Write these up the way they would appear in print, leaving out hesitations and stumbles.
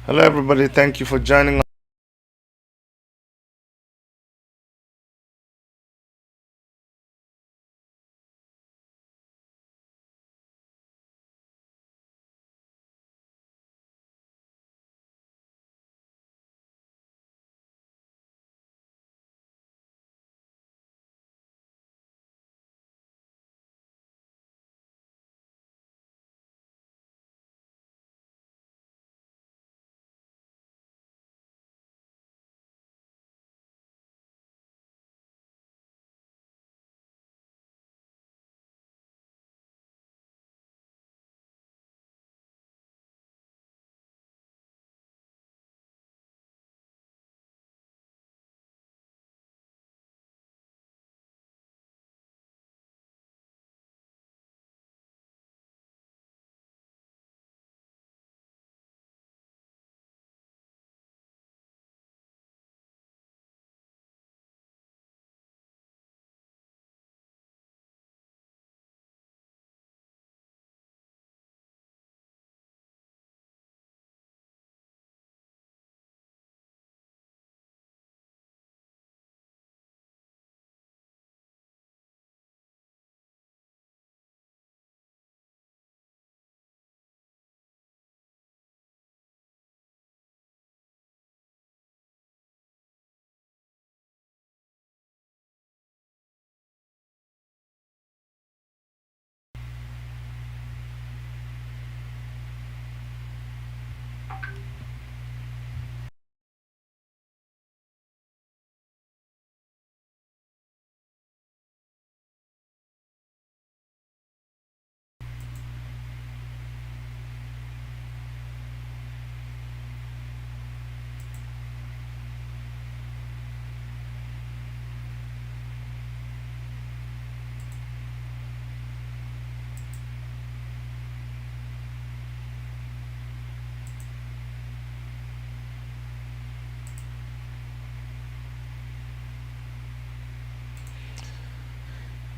Hello, everybody. Thank you for joining.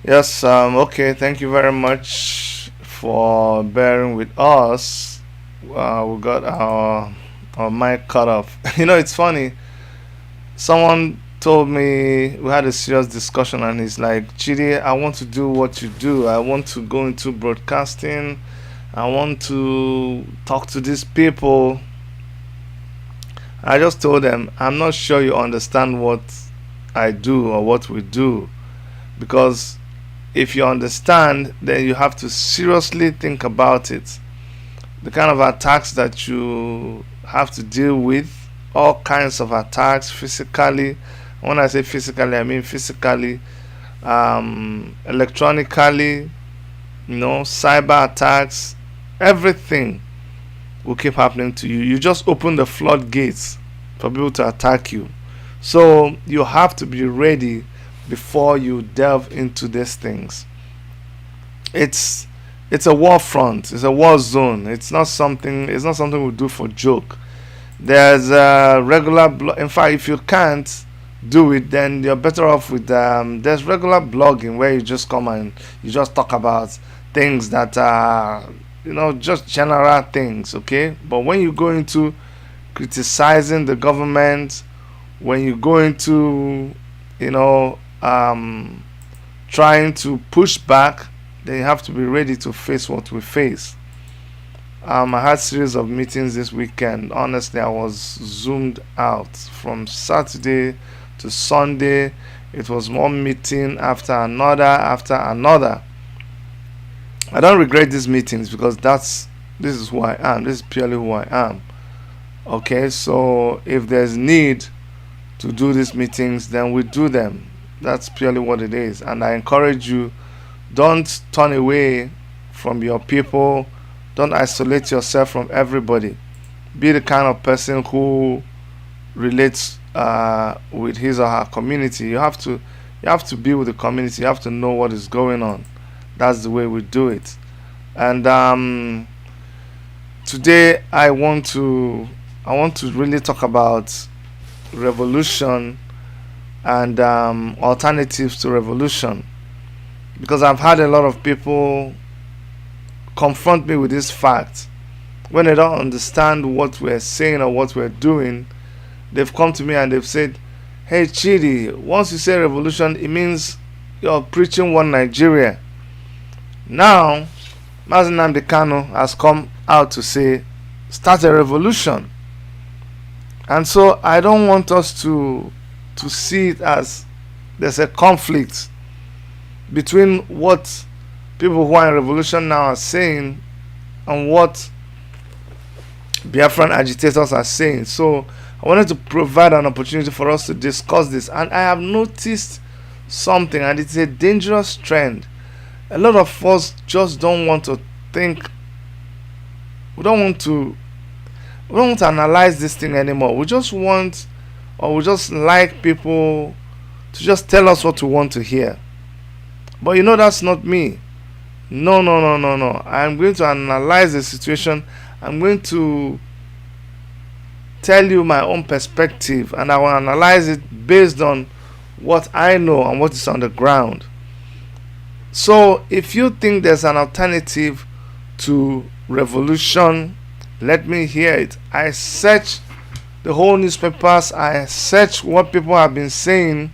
Yes, okay, thank you very much for bearing with us. We got our mic cut off. It's funny. Someone told me we had a serious discussion, and he's like, Chidi, I want to do what you do. I want to go into broadcasting. I want to talk to these people. I just told them, I'm not sure you understand what I do or what we do, because if you understand, then you have to seriously think about it. The kind of attacks that you have to deal with, all kinds of attacks physically. When I say physically, I mean physically, electronically, cyber attacks, everything will keep happening to you. You just open the floodgates for people to attack you. So you have to be ready before you delve into these things. It's it's a war front. It's a war zone. It's not something. It's not something we do for joke. There's a regular. In fact, if you can't do it, then you're better off with. There's regular blogging where you just come and you just talk about things that are just general things. Okay, but when you go into criticizing the government, when you go into you know trying to push back, then you have to be ready to face what we face. I had series of meetings this weekend. Honestly, I was zoomed out from Saturday to Sunday. It was one meeting after another after another. I don't regret these meetings because this is who I am. This is purely who I am. Okay, so if there's need to do these meetings, then we do them. That's purely what it is. And I encourage you, don't turn away from your people. Don't isolate yourself from everybody. Be the kind of person who relates with his or her community. You have to be with the community. You have to know what is going on. That's the way we do it. And today I want to really talk about revolution and alternatives to revolution, because I've had a lot of people confront me with this fact. When they don't understand what we're saying or what we're doing, they've come to me and they've said, "Hey Chidi, once you say revolution, it means you're preaching one Nigeria." Now, Mazi Nnamdi Kanu has come out to say, start a revolution. And so I don't want us to see it as there's a conflict between what people who are in revolution now are saying and what Biafran agitators are saying. So I wanted to provide an opportunity for us to discuss this. And I have noticed something, and it's a dangerous trend. A lot of us just don't want to think. We don't want to analyze this thing anymore. We just want, or we just like people to just tell us what we want to hear. But that's not me. No, no, no, no, no. I'm going to analyze the situation. I'm going to tell you my own perspective, and I will analyze it based on what I know and what is on the ground. So if you think there's an alternative to revolution, let me hear it. I search the whole newspapers, I search what people have been saying,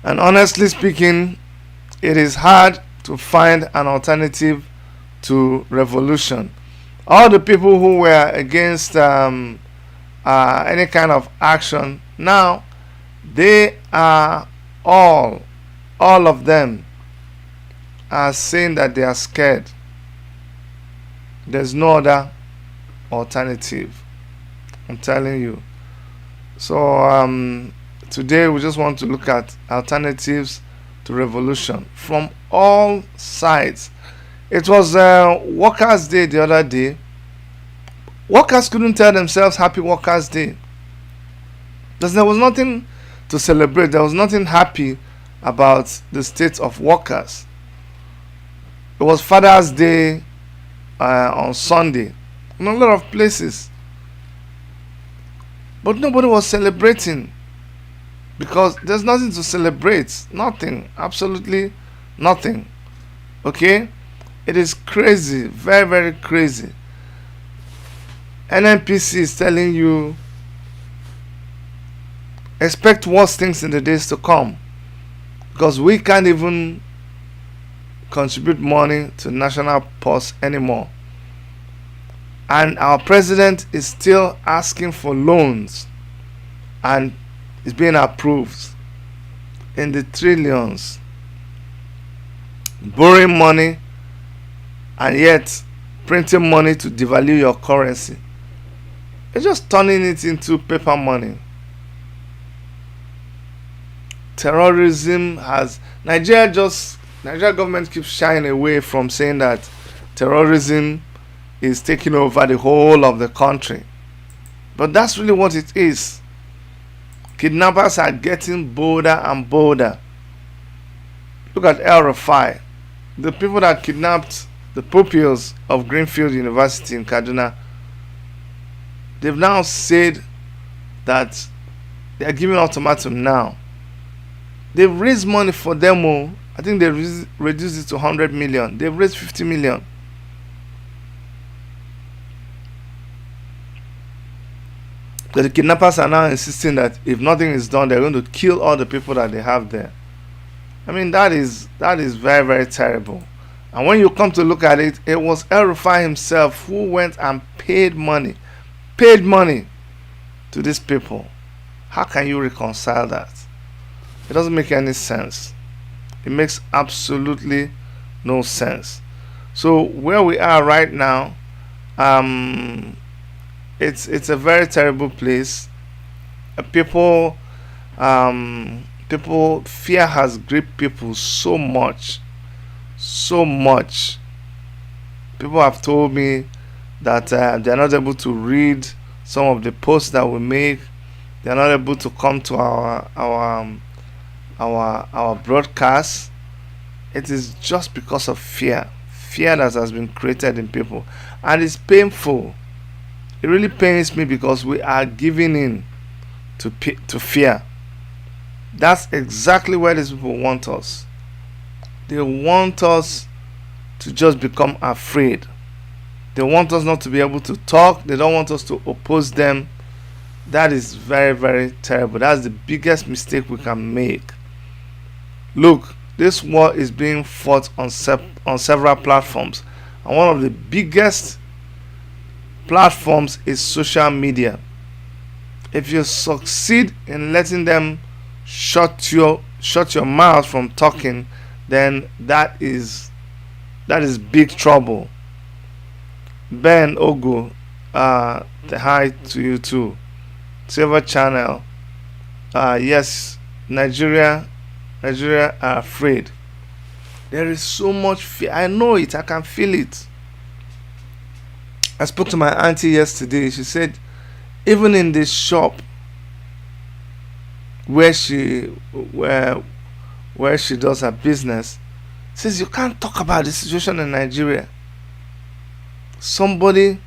and honestly speaking, it is hard to find an alternative to revolution. All the people who were against any kind of action, now they are all of them are saying that they are scared. There's no other alternative, I'm telling you. So today we just want to look at alternatives to revolution from all sides. It was Workers' Day the other day. Workers couldn't tell themselves Happy Workers' Day, because there was nothing to celebrate. There was nothing happy about the state of workers. It was Father's Day on Sunday in a lot of places, but nobody was celebrating, because there's nothing to celebrate. Nothing, absolutely nothing. Okay, it is crazy, very, very crazy. NNPC is telling you expect worse things in the days to come, because we can't even contribute money to national purse anymore, and our president is still asking for loans, and it's being approved in the trillions, borrowing money and yet printing money to devalue your currency. It's just turning it into paper money. Terrorism has Nigeria government keeps shying away from saying that terrorism is taking over the whole of the country, but that's really what it is. Kidnappers are getting bolder and bolder. Look at El Rufai, the people that kidnapped the pupils of Greenfield University in Kaduna. They've now said that they are giving ultimatum now. They've raised money for them. I think they reduced it to 100 million. They've raised 50 million. But the kidnappers are now insisting that if nothing is done, they're going to kill all the people that they have there. I mean, that is very, very terrible. And when you come to look at it, it was El Rufai himself who went and paid money to these people. How can you reconcile that? It doesn't make any sense. It makes absolutely no sense. So where we are right now, um, it's a very terrible place. People, people, fear has gripped people so much, so much. People have told me that they're not able to read some of the posts that we make. They're not able to come to our broadcast. It is just because of fear that has been created in people, and it's painful. It really pains me because we are giving in to fear. That's exactly where these people want us. They want us to just become afraid. They want us not to be able to talk. They don't want us to oppose them. That is very, very terrible. That's the biggest mistake we can make. Look, this war is being fought on several platforms, and one of the biggest platforms is social media. If you succeed in letting them shut your mouth from talking, then that is big trouble. Ben Ogo, hi to you too. Silver Channel, yes, Nigeria are afraid. There is so much fear. I know it. I can feel it. I spoke to my auntie yesterday. She said even in this shop where she where where she does her business, says you can't talk about the situation in Nigeria. Somebody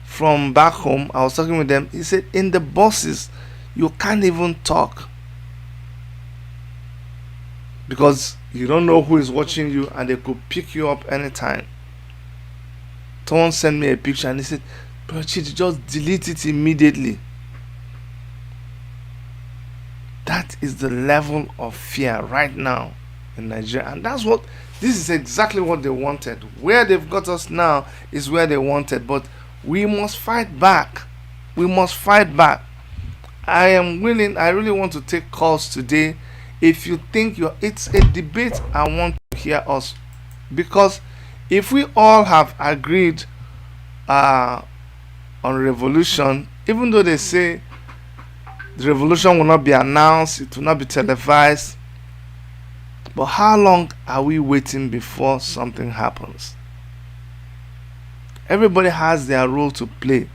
from back home, I was talking with them. He said in the buses you can't even talk because you don't know who is watching you and they could pick you up anytime. Someone sent me a picture and he said, "Bro, Chidi, just delete it immediately." That is the level of fear right now in Nigeria, and this is exactly what they wanted. Where they've got us now is where they wanted, but we must fight back. We must fight back. I am willing. I really want to take calls today. If you think it's a debate, I want to hear us because if we all have agreed uh, on revolution, even though they say the revolution will not be announced, it will not be televised, but how long are we waiting before something happens? Everybody has their role to play.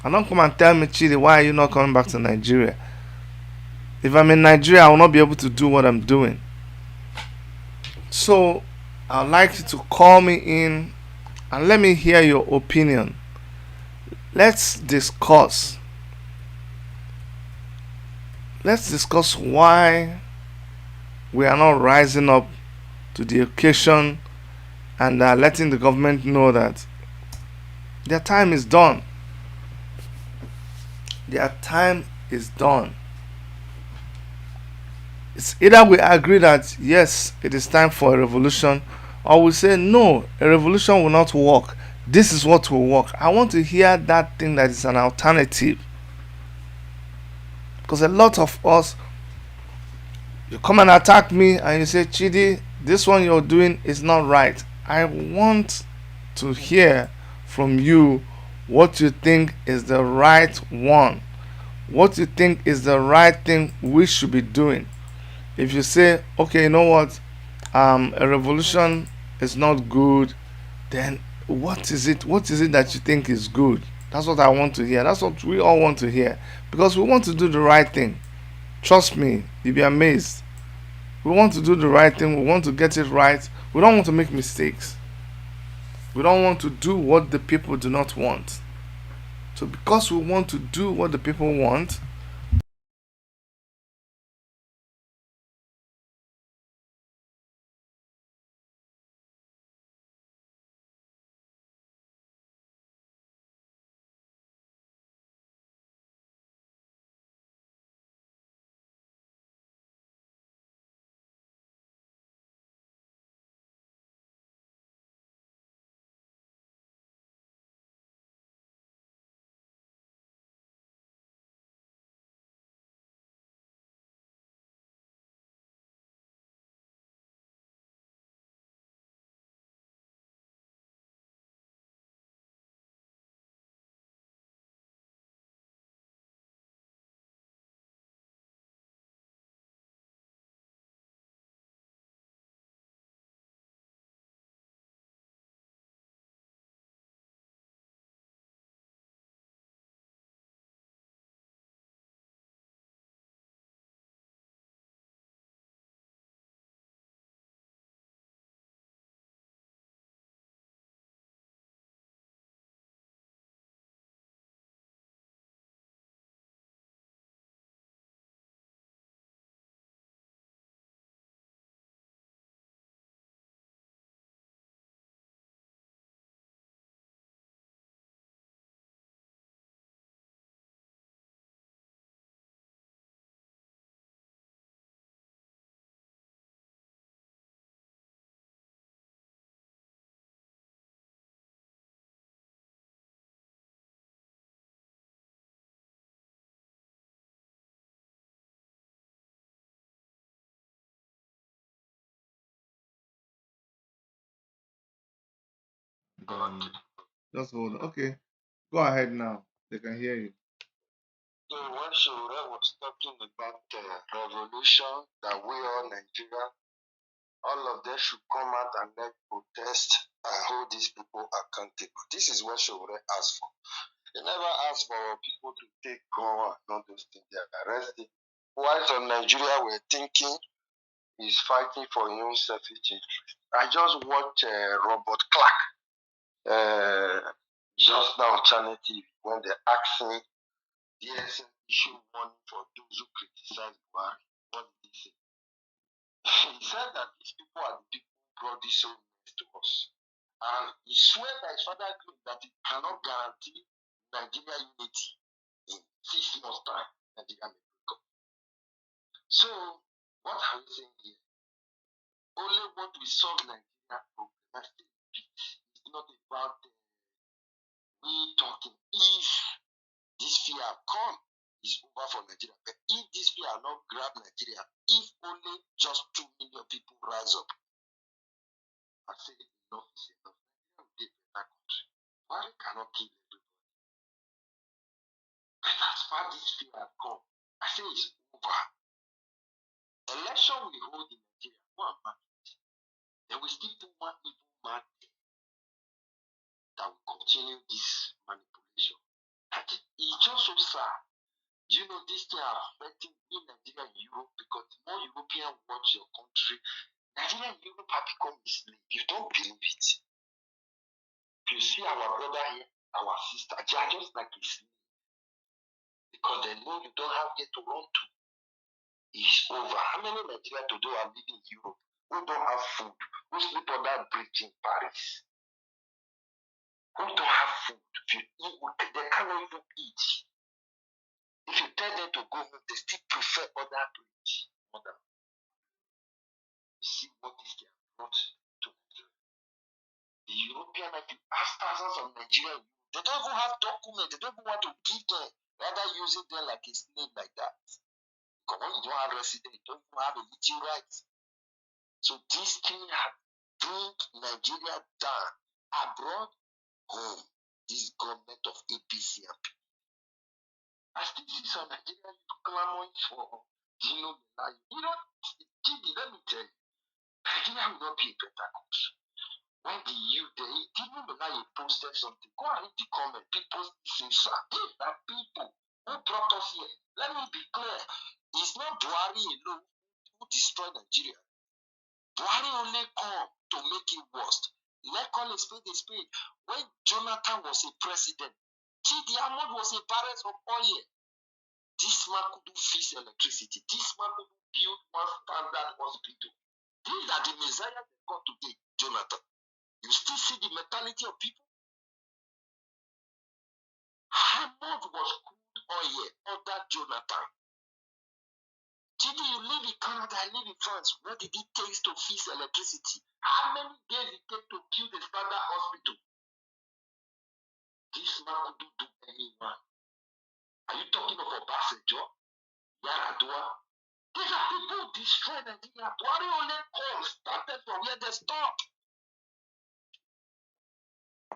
And don't come and tell me, Chidi, why are you not coming back to Nigeria? If I'm in Nigeria, I will not be able to do what I'm doing. So I'd like you to call me in and let me hear your opinion. Let's discuss. Let's discuss why we are not rising up to the occasion and letting the government know that their time is done. Their time is done. It's either we agree that yes, it is time for a revolution, or we say no, a revolution will not work. This is what will work. I want to hear that thing that is an alternative. Because a lot of us, you come and attack me and you say, Chidi, this one you're doing is not right. I want to hear from you what you think is the right one. What you think is the right thing we should be doing. If you say, okay, you know what, a revolution is not good, then what is it? What is it that you think is good? That's what I want to hear. That's what we all want to hear because we want to do the right thing. Trust me, you'll be amazed. We want to do the right thing. We want to get it right. We don't want to make mistakes. We don't want to do what the people do not want. So because we want to do what the people want, Then just hold on. Okay, go ahead now. They can hear you. So when Shura was talking about revolution that we all Nigeria, all of them should come out and let protest and hold these people accountable. This is what Shura asked for. They never asked for people to take gun and all those things. They are arrested. White of Nigeria were thinking he's fighting for his own selfish interest. I just watched Robert Clark just now on Channel TV when they asked him the DSM issue warning for those who criticize Buhari. What did he say? He said that these people are the people who brought this so mess to us. And he swear by his father that he cannot guarantee Nigeria unity in 6 months' time. Nigeria may break up. So, what are we saying here? Only what we solve Nigeria problem. That's the peace. It's not about we talking. If this fear come, it's over for Nigeria. But if this fear not grab Nigeria, if only just 2 million people rise up and say enough is enough, Nigeria will be a better country. Why cannot kill everybody? But as far as this fear come, I say it's over. Election we hold in Nigeria, one man, then we still put one evil man that will continue this manipulation. And it's just so sad. Do you know this thing are affecting in Nigeria and Europe because the more Europeans watch your country, Nigeria and Europe have become a slave. You don't believe it. You see our brother here, our sister, they are just like a slave because they know you don't have yet to run to. It's over. How many Nigerians today are living in Europe who don't have food, who sleep on that bridge in Paris, who don't have food? They cannot even eat. If you tell them to go home, they still prefer other bridge. You see what is their brought to Nigeria. The European, like you ask thousands of Nigerians, they don't even have documents, they don't even want to give them, rather using them like a slave like that. Because when you don't have residence, you don't even have a little rights. So this thing have bring Nigeria down abroad, home. This government of APC and people. I still see some Nigerians clamoring for Dino Melaye. You know, Gigi, let me tell you, Nigeria will not be a better country. When the youth, Dino Melaye posted something, go and read the comment. People say, sir, if that people who brought us here, let me be clear, it's not Buhari alone who destroyed Nigeria. Buhari only come to make it worse. Let's call a spade a spade. When Jonathan was a president, Chidi Ahmad was a barrel of oil. This man couldn't fix electricity. This man couldn't build one standard hospital. These are the messiah they got today, Jonathan. You still see the mentality of people? Ahmad was crude oil under Jonathan. Chidi, you live in Canada, I live in France. What did it take to fix electricity? How many days it take to build a standard hospital? This man couldn't do anyone. Are you talking about Obasanjo? Yaradua? These are people who destroy Nigeria. Buhari only call started from where they stopped.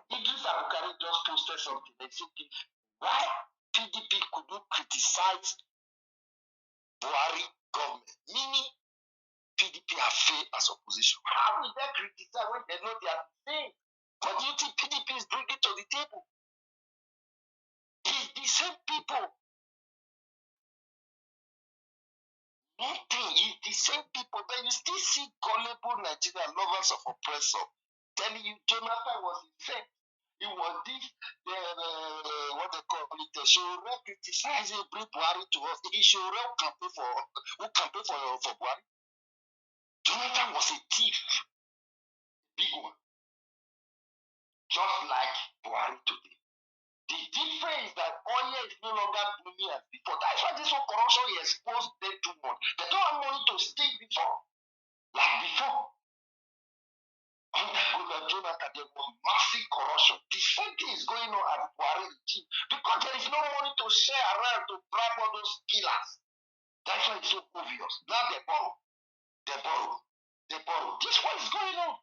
Idris Abukari just posted something and said, why PDP couldn't criticize Buhari government? Meaning PDP have failed as opposition. How will they criticize when they know they are the same? What do you think PDP is bringing to the table? It's the same people. Nothing. It's the same people. But you still see gullible Nigerian lovers of oppressor telling you Jonathan was insane. It was this, what they call it, the Shore criticizing, bring Buhari to us. It is Shore who campaign for Buhari. Jonathan was a thief, big one, just like Buhari today. The difference is that oil is no longer booming as before. That's why this whole corruption is exposed them too much. They don't have money to stay before, like before. Under Goodluck Jonathan, there was massive corruption. The same thing is going on at Buhari regime because there is no money to share around to bribe all those killers. That's why it's so obvious. Now they borrow. They borrow. They borrow. This is what is going on.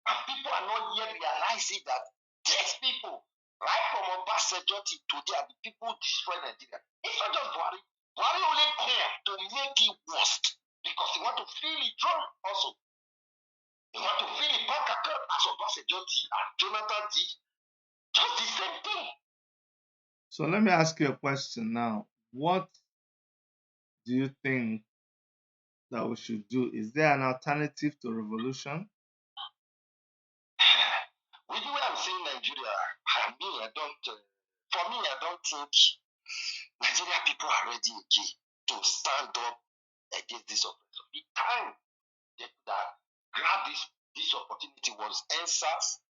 And people are not yet realizing that these people, right from Obasanjo to today, are the people who destroy Nigeria. It's not just Buhari. Buhari only came to make it worse because he want to feel it drum also. He want to feel it back account as Obasanjo did and Jonathan did. Just the same thing. So let me ask you a question now. What do you think that we should do? Is there an alternative to revolution? With the way I'm saying Nigeria, I don't. For me, I don't think Nigeria people are ready again to stand up against this oppressor. The time that grabbed this opportunity was NSAS,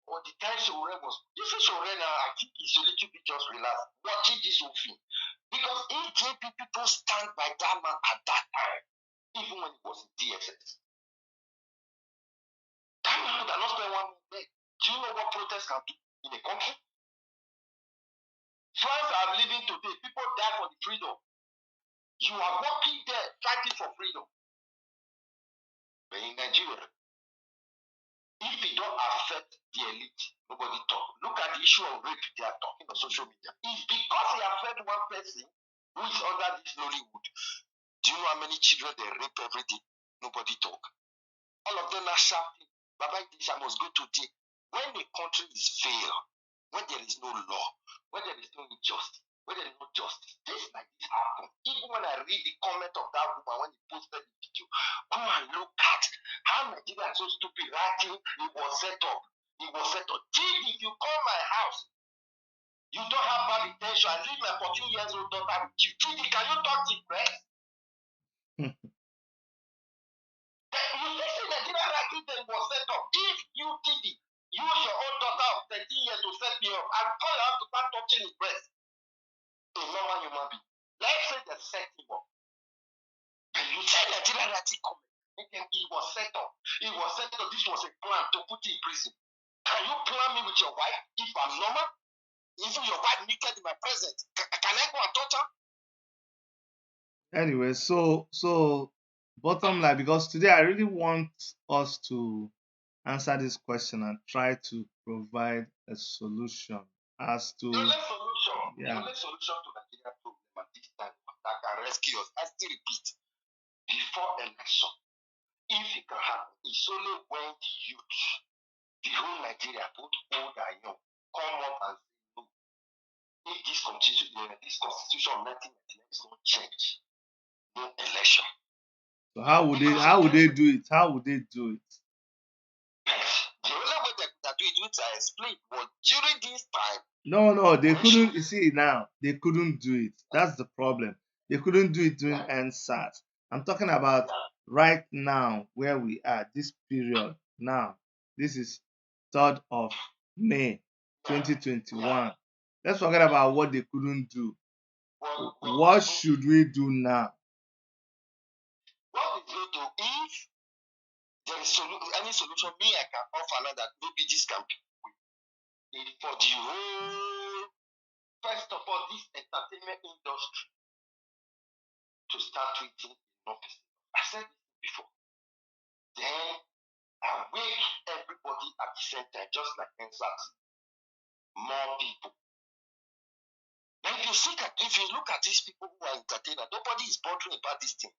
or the time Sowore was. You see, Sowore now, I think he's a little bit just relaxed watching this whole thing. Because AJP people stand by that man at that time, even when it was in DSS. That man would have not spent 1 minute there. Do you know what protest can do in a country? France are living today. People die for the freedom. You are working there fighting for freedom. But in Nigeria, if it don't affect the elite, nobody talk. Look at the issue of rape they are talking on social media. It's because it affects one person who is under this Nollywood. Do you know how many children they rape every day? Nobody talk. All of them are shouting, Baba, this I must go today. When the country is failed, when there is no law, when there is no injustice, when there is no justice, things like this happen. Even when I read the comment of that woman when he posted the video, go and look at how Nigeria is so stupid, writing it was set up. It was set up. Chief, if you call my house, you don't have bad intention. I leave my 14 years old daughter with you. Chief, can you talk to the press? You listen, Nigeria writing that it was set up. If you did it, use your own daughter of 13 years to set me up. I will call you out to start touching his breast. A normal human being. Let's say they set him up. And you say Nigeria writing comment. It was set up. It was set up. This was a plan to put you in prison. Can you plan me with your wife if I'm normal? Even your wife naked in my presence. Can I go and touch her? Anyway, so bottom line, because today I really want us to answer this question and try to provide a solution as The to only solution, the yeah. only solution to Nigeria problem at this time that can rescue us, I still repeat, before election, if it can happen, it's only when the youth, the whole Nigeria, both old and young, come up and say, no, if this constitution of 1999 is not changed, no election. So how would they do it? How would they do it? The only way that do it, which I explained, was during this time. No, they couldn't. You see now, they couldn't do it. That's the problem. They couldn't do it during NSAS. I'm talking about right now, where we are, this period now. This is 3rd of May, 2021. Let's forget about what they couldn't do. What should we do now? What we do if there is any solution me I can offer now that maybe this can be for the whole, first of all, this entertainment industry to start treating enough. I said this before. Then awake everybody at the same time, just like NSAS. More people. Then if you look at these people who are entertainers, nobody is bothering about this thing.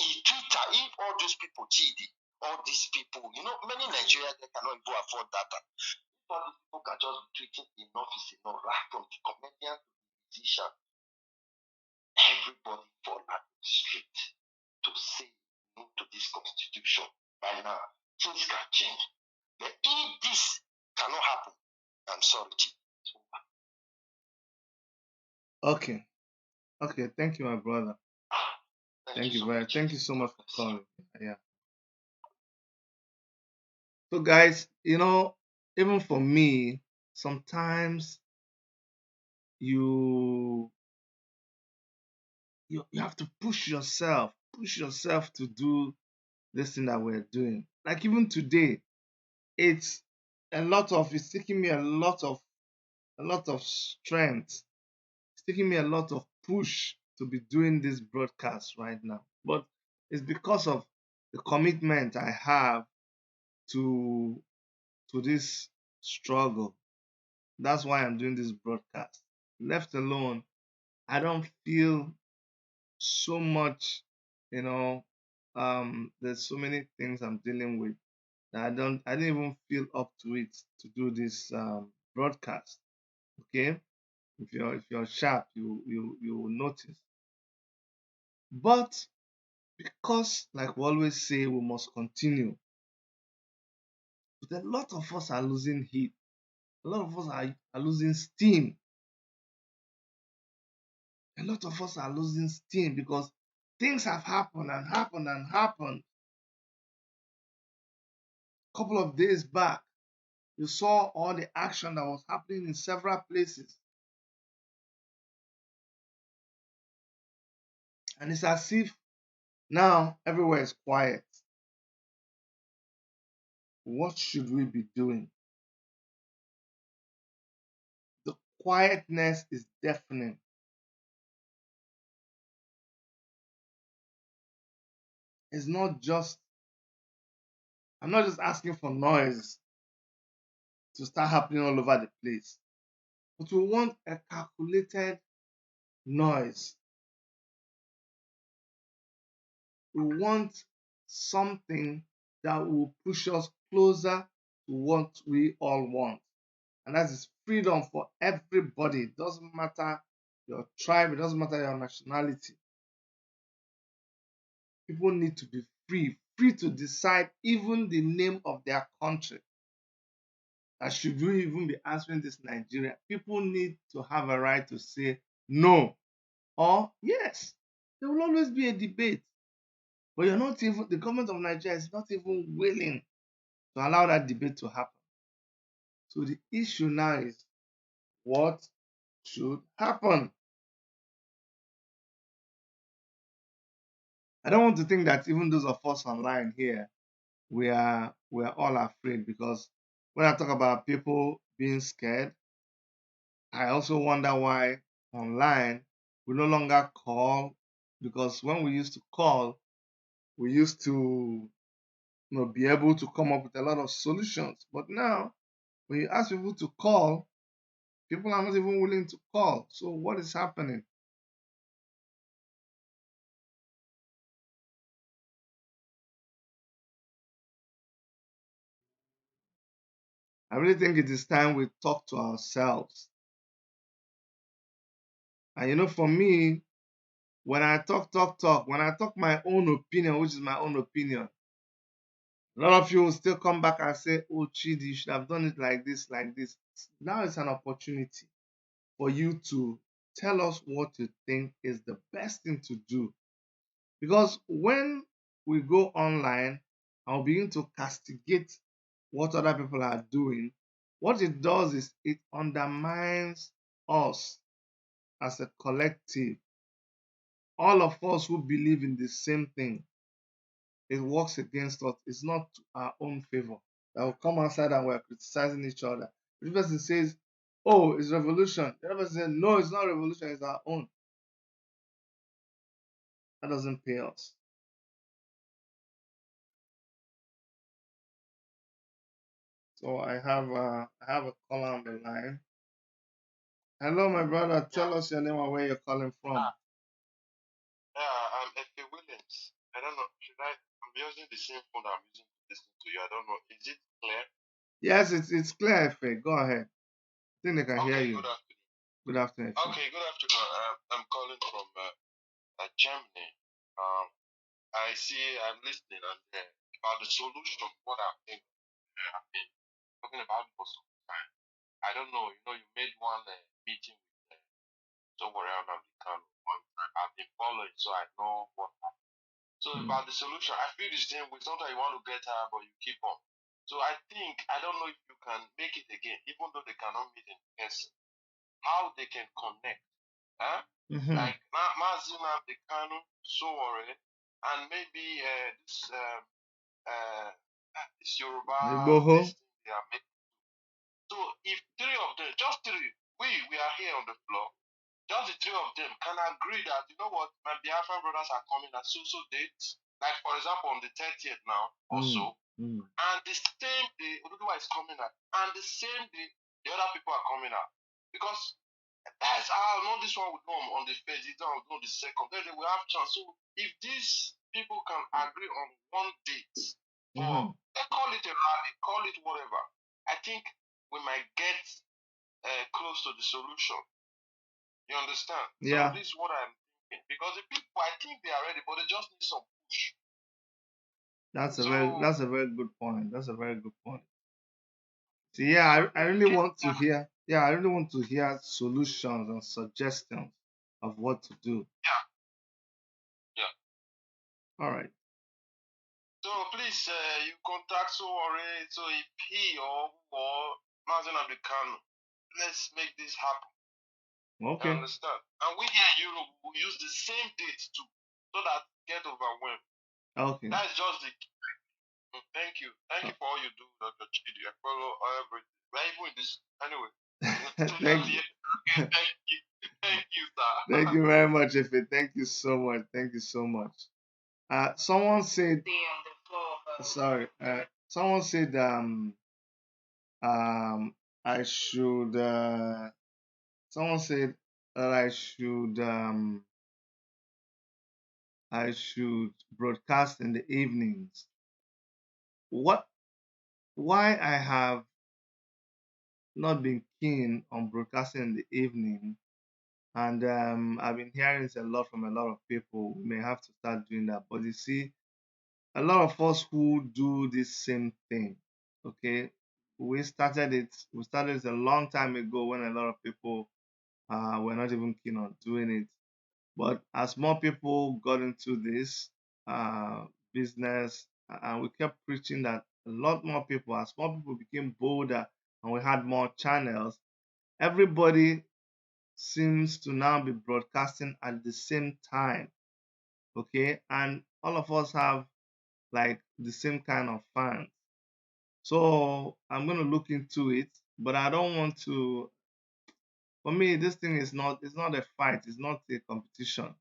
Twitter, if all those people, TD, all these people, many Nigerians they cannot even afford data. If all these people can just be tweeting enough is enough, right from the comedian to the musician, everybody fall out the street to say no to this constitution. By now, things can change. But if this cannot happen, I'm sorry, Chief. Okay. Thank you, my brother. Thank you so much for calling. Yeah. So guys, even for me, sometimes you have to push yourself to do this thing that we're doing. Like even today, it's it's taking me a lot of strength. It's taking me a lot of push to be doing this broadcast right now. But it's because of the commitment I have to this struggle. That's why I'm doing this broadcast. Left alone, I don't feel so much, you know, there's so many things I'm dealing with that I didn't even feel up to it to do this broadcast. Okay. If you're sharp, you will notice. But because like we always say, we must continue. But a lot of us are losing heat. A lot of us are losing steam. A lot of us are losing steam because things have happened and happened and happened. A couple of days back, you saw all the action that was happening in several places. And it's as if now everywhere is quiet. What should we be doing? The quietness is deafening. It's not just, I'm not just asking for noise to start happening all over the place, but we want a calculated noise. We want something that will push us closer to what we all want. And that is freedom for everybody. It doesn't matter your tribe, it doesn't matter your nationality. People need to be free to decide even the name of their country. That should we even be answering this Nigeria? People need to have a right to say no or yes. There will always be a debate. But you're not even, the government of Nigeria is not even willing to allow that debate to happen. So the issue now is what should happen? I don't want to think that even those of us online here, we are all afraid, because when I talk about people being scared, I also wonder why online we no longer call, because when we used to call, we used to be able to come up with a lot of solutions. But now when you ask people to call, people are not even willing to call. So what is happening? I really think it is time we talk to ourselves. And for me, when I talk, when I talk my own opinion, which is my own opinion, a lot of you will still come back and say, "Oh, Chidi, you should have done it like this, like this." Now it's an opportunity for you to tell us what you think is the best thing to do. Because when we go online and we begin to castigate what other people are doing, what it does is it undermines us as a collective. All of us who believe in the same thing, it works against us. It's not to our own favor. That will come outside and we're criticizing each other. The person says, "Oh, it's revolution." The other person says, "No, it's not revolution, it's our own." That doesn't pay us. So I have a caller on the line. Hello, my brother. Tell Yeah. us your name and where you're calling from. Yeah, I'm F.A. Williams. I don't know. I'm using the same phone I'm using to listen to you. I don't know. Is it clear? Yes, it's clear, Efe. Go ahead. I think they can hear Okay, you. good afternoon. Good afternoon, Efe. Okay, good afternoon. I'm calling from Germany. Um, I'm listening and about the solution, what I think I've been talking about it for some time. I don't know, you made one meeting with somewhere around African one time. I've been following, so I know what happened. So Mm. about the solution, I feel the same way. Sometimes you want to get her, but you keep on. So I don't know if you can make it again, even though they cannot meet in person, how they can connect. Huh? Mm-hmm. Like Mazina, the Kanu, Sowore, and maybe uh, this Yoruba, Igboho. this thing they are making. So if three of them, just three, we are here on the floor, just the three of them can agree that, you know what, my Biafran brothers are coming at so date, like for example on the 30th now or Mm. so. Mm. And the same day, Oduduwa is coming out. And the same day, the other people are coming out. Because that's how not this one would know on the first, this one would know the second. Then they will have chance. So if these people can agree on one date for they call it a rally, call it whatever, I think we might get close to the solution. You understand? So Yeah, this is what I'm thinking. Because the people I think they are ready, but they just need some push. So that's a very good point. That's a very good point. So yeah, so I they really get want to hear. Yeah, I really want to hear solutions and suggestions of what to do. yeah, yeah. All right. So please, you contact Sowore, so if he or Mazen Abdulkan, let's make this happen. You Okay. understand? And we here in Europe will use the same date too, so that get overwhelmed. Okay. That's just the thank you. Thank Uh, you for all you do, Dr. Chidi. I follow everything. We're even in this anyway. Thank Totally. you. Okay, thank you. Thank you, sir. Thank you very much, Efe. Thank you so much. Thank you so much. Someone said, sorry, someone said, um, I should, someone said that I should broadcast in the evenings. What, why I have not been keen on broadcasting in the evening, and I've been hearing this a lot from a lot of people. We may have to start doing that. But you see, a lot of us who do this same thing, okay, we started it a long time ago when a lot of people were not even keen on doing it. But as more people got into this uh, business, and we kept preaching that a lot more people, as more people became bolder and we had more channels, everybody seems to now be broadcasting at the same time. Okay. And all of us have like the same kind of fans. So I'm going to look into it, but I don't want to. For me, this thing is not. It's not a fight. It's not a competition.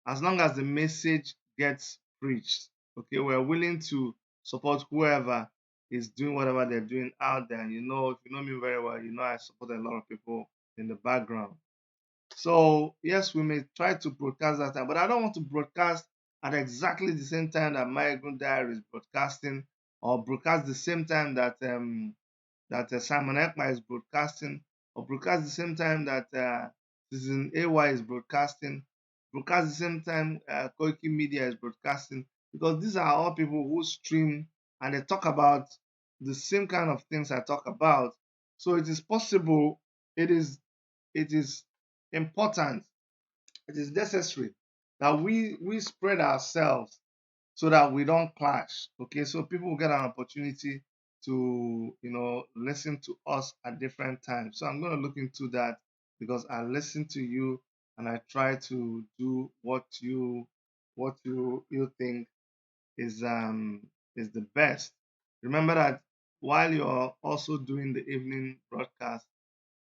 As long as the message gets preached, okay, we're willing to support whoever is doing whatever they're doing out there. You know, if you know me very well, you know I support a lot of people in the background. So yes, we may try to broadcast that time, but I don't want to broadcast at exactly the same time that my Migrant Diary is broadcasting, or broadcast the same time that Simon Ekpa is broadcasting, or broadcast the same time that Season AY is broadcast the same time Koiki Media is broadcasting, because these are all people who stream and they talk about the same kind of things I talk about. So it is possible, it is it is important, it is necessary that we spread ourselves so that we don't clash. Okay, so people will get an opportunity to listen to us at different times. So I'm going to look into that, because I listen to you and I try to do what you think is the best. Remember that while you're also doing the evening broadcast,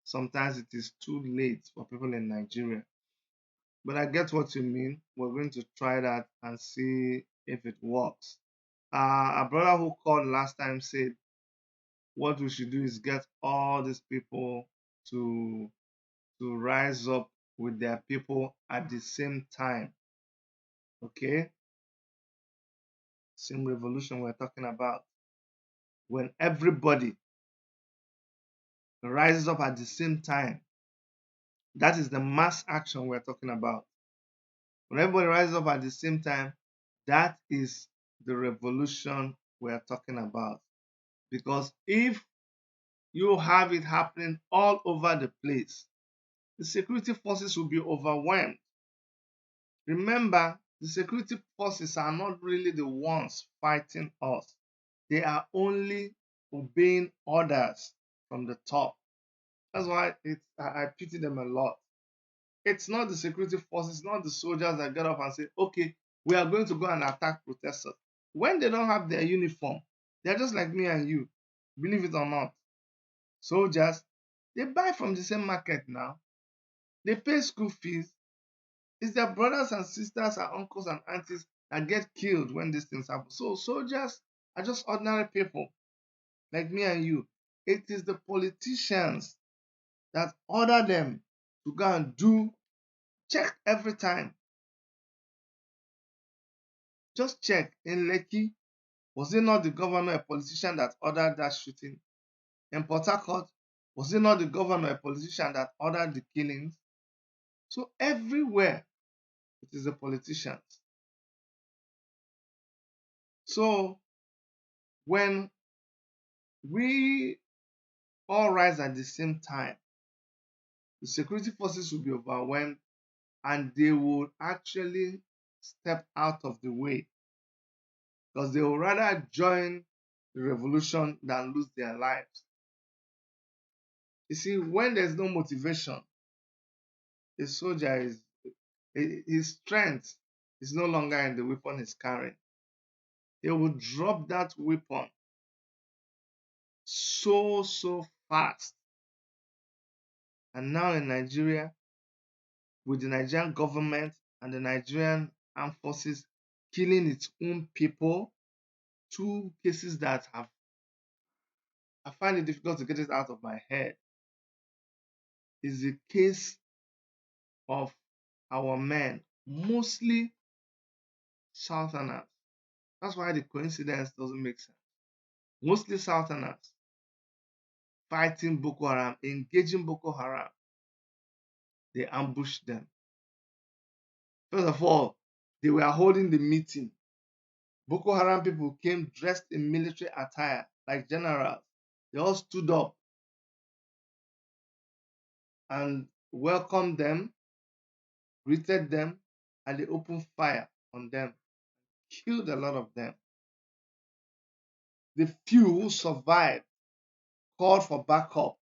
sometimes it is too late for people in Nigeria. But I get what you mean. We're going to try that and see if it works. A brother who called last time said what we should do is get all these people to rise up with their people at the same time. Okay, same revolution we're talking about. When everybody rises up at the same time, that is the mass action we're talking about. When everybody rises up at the same time, that is the revolution we're talking about. Because if you have it happening all over the place, the security forces will be overwhelmed. Remember, the security forces are not really the ones fighting us, they are only obeying orders from the top. That's why I pity them a lot. It's not the security forces, not the soldiers that get up and say, okay, we are going to go and attack protesters. When they don't have their uniform, they're just like me and you, believe it or not. Soldiers, they buy from the same market now. They pay school fees. It's their brothers and sisters and uncles and aunties that get killed when these things happen. So soldiers are just ordinary people like me and you. It is the politicians that order them to go and do check every time. Just check in Lekki. Was it not the governor, a politician, that ordered that shooting? In Port Harcourt, was it not the governor, a politician, that ordered the killings? So everywhere it is the politicians. So when we all rise at the same time, the security forces will be overwhelmed and they will actually step out of the way because they will rather join the revolution than lose their lives. You see, when there's no motivation, a soldier is his strength is no longer in the weapon he's carrying. He will drop that weapon so fast. And now in Nigeria, with the Nigerian government and the Nigerian armed forces killing its own people, two cases that have I find it difficult to get it out of my head is the case of our men, mostly Southerners. That's why the coincidence doesn't make sense. Mostly Southerners fighting Boko Haram, engaging Boko Haram. They ambushed them. First of all, they were holding the meeting. Boko Haram people came dressed in military attire like generals. They all stood up and welcomed them, greeted them, and they opened fire on them, killed a lot of them. The few who survived called for backup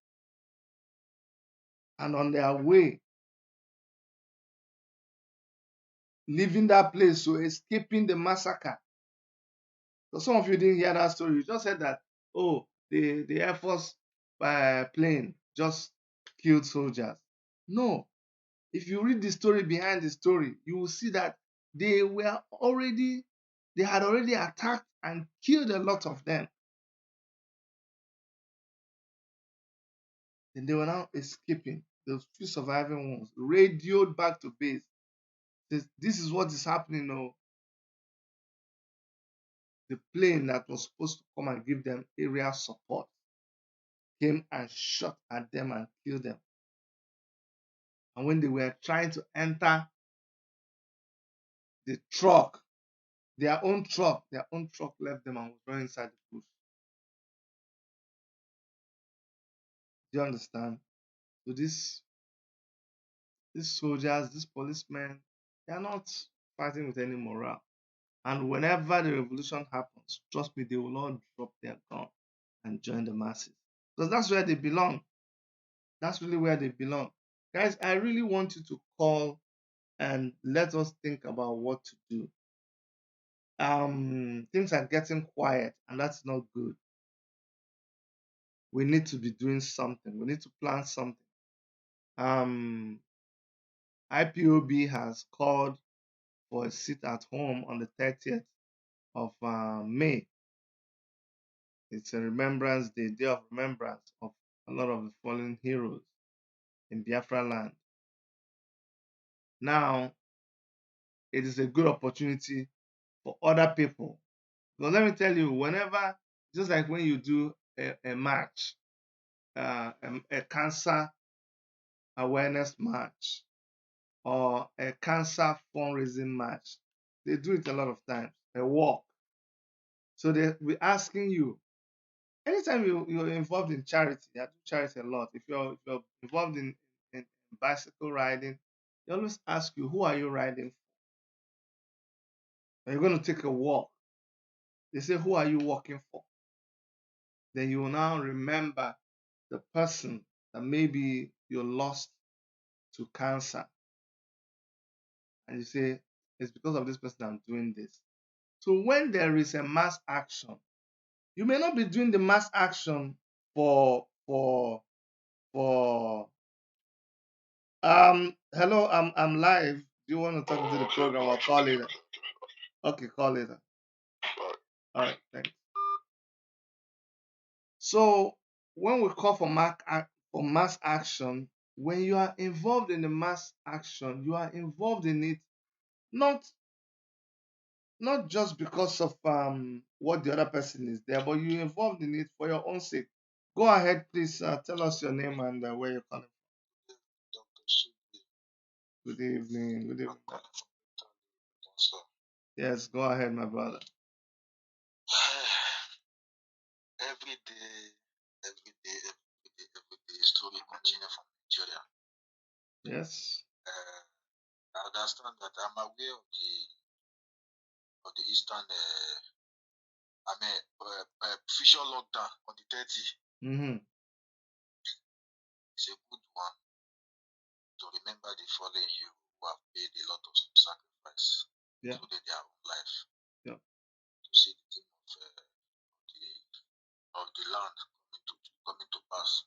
and on their way, leaving that place, so escaping the massacre. So some of you didn't hear that story. You just said that, oh, the Air Force plane just killed soldiers. No. If you read the story behind the story, you will see that they had already attacked and killed a lot of them. Then they were now escaping. Those few surviving ones radioed back to base. This is what is happening now. The plane that was supposed to come and give them area support came and shot at them and killed them. And when they were trying to enter the truck, their own truck left them and was running inside the bush. Do you understand? So these soldiers, these policemen, they are not fighting with any morale. And whenever the revolution happens, trust me, they will all drop their gun and join the masses. Because that's where they belong. That's really where they belong. Guys, I really want you to call and let us think about what to do. Things are getting quiet, and that's not good. We need to be doing something. We need to plan something. IPOB has called for a sit at home on the 30th of May. It's a remembrance day, day of remembrance of a lot of the fallen heroes in Biafra land. Now, it is a good opportunity for other people. Because let me tell you, whenever, just like when you do a march, a cancer awareness march, or a cancer fundraising march, they do it a lot of times, a walk. So they be asking you, anytime you're involved in charity, I do charity a lot. If you're involved in bicycle riding, they always ask you, who are you riding for? Are you going to take a walk? They say, who are you walking for? Then you will now remember the person that maybe you lost to cancer. And you say, it's because of this person I'm doing this. So when there is a mass action, you may not be doing the mass action for hello, I'm live. Do you want to talk to the program or call later? Okay, call later. All right, thanks. So when we call for for mass action, when you are involved in the mass action, you are involved in it not not just because of what the other person is there, but you're involved in it for your own sake. Go ahead, please tell us your name and where you're calling Dr. Subi, from. Good evening. Good I'm evening. calling from Italy. So, Yes, go ahead, my brother. every day, every day, story continue from Nigeria. Yes. I understand that I'm aware of the Eastern, official lockdown on the 30th. Mm-hmm. It's a good one to remember the fallen you who have paid a lot of sacrifice, Yeah. including their own life, Yeah. to see the thing of the land coming to pass.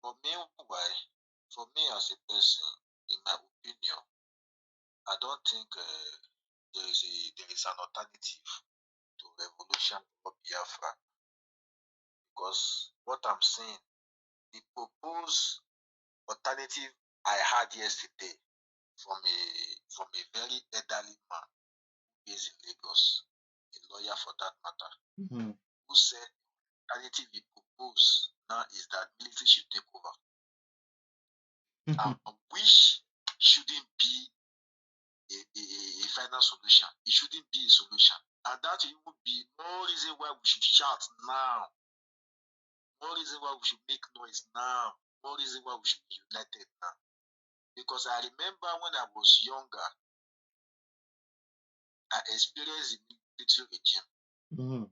But meanwhile, for me as a person, in my opinion, I don't think there is an alternative to revolution or Biafra, because what I'm saying, the proposed alternative I had yesterday from a very elderly man based in Lagos, a lawyer for that matter, Mm-hmm. who said the alternative he proposed now is that military should take over, and which shouldn't be a final solution. It shouldn't be a solution. And that would be no reason why we should shout now, no reason why we should make noise now, no reason why we should be united now. Because I remember when I was younger, I experienced the military regime. Mm-hmm.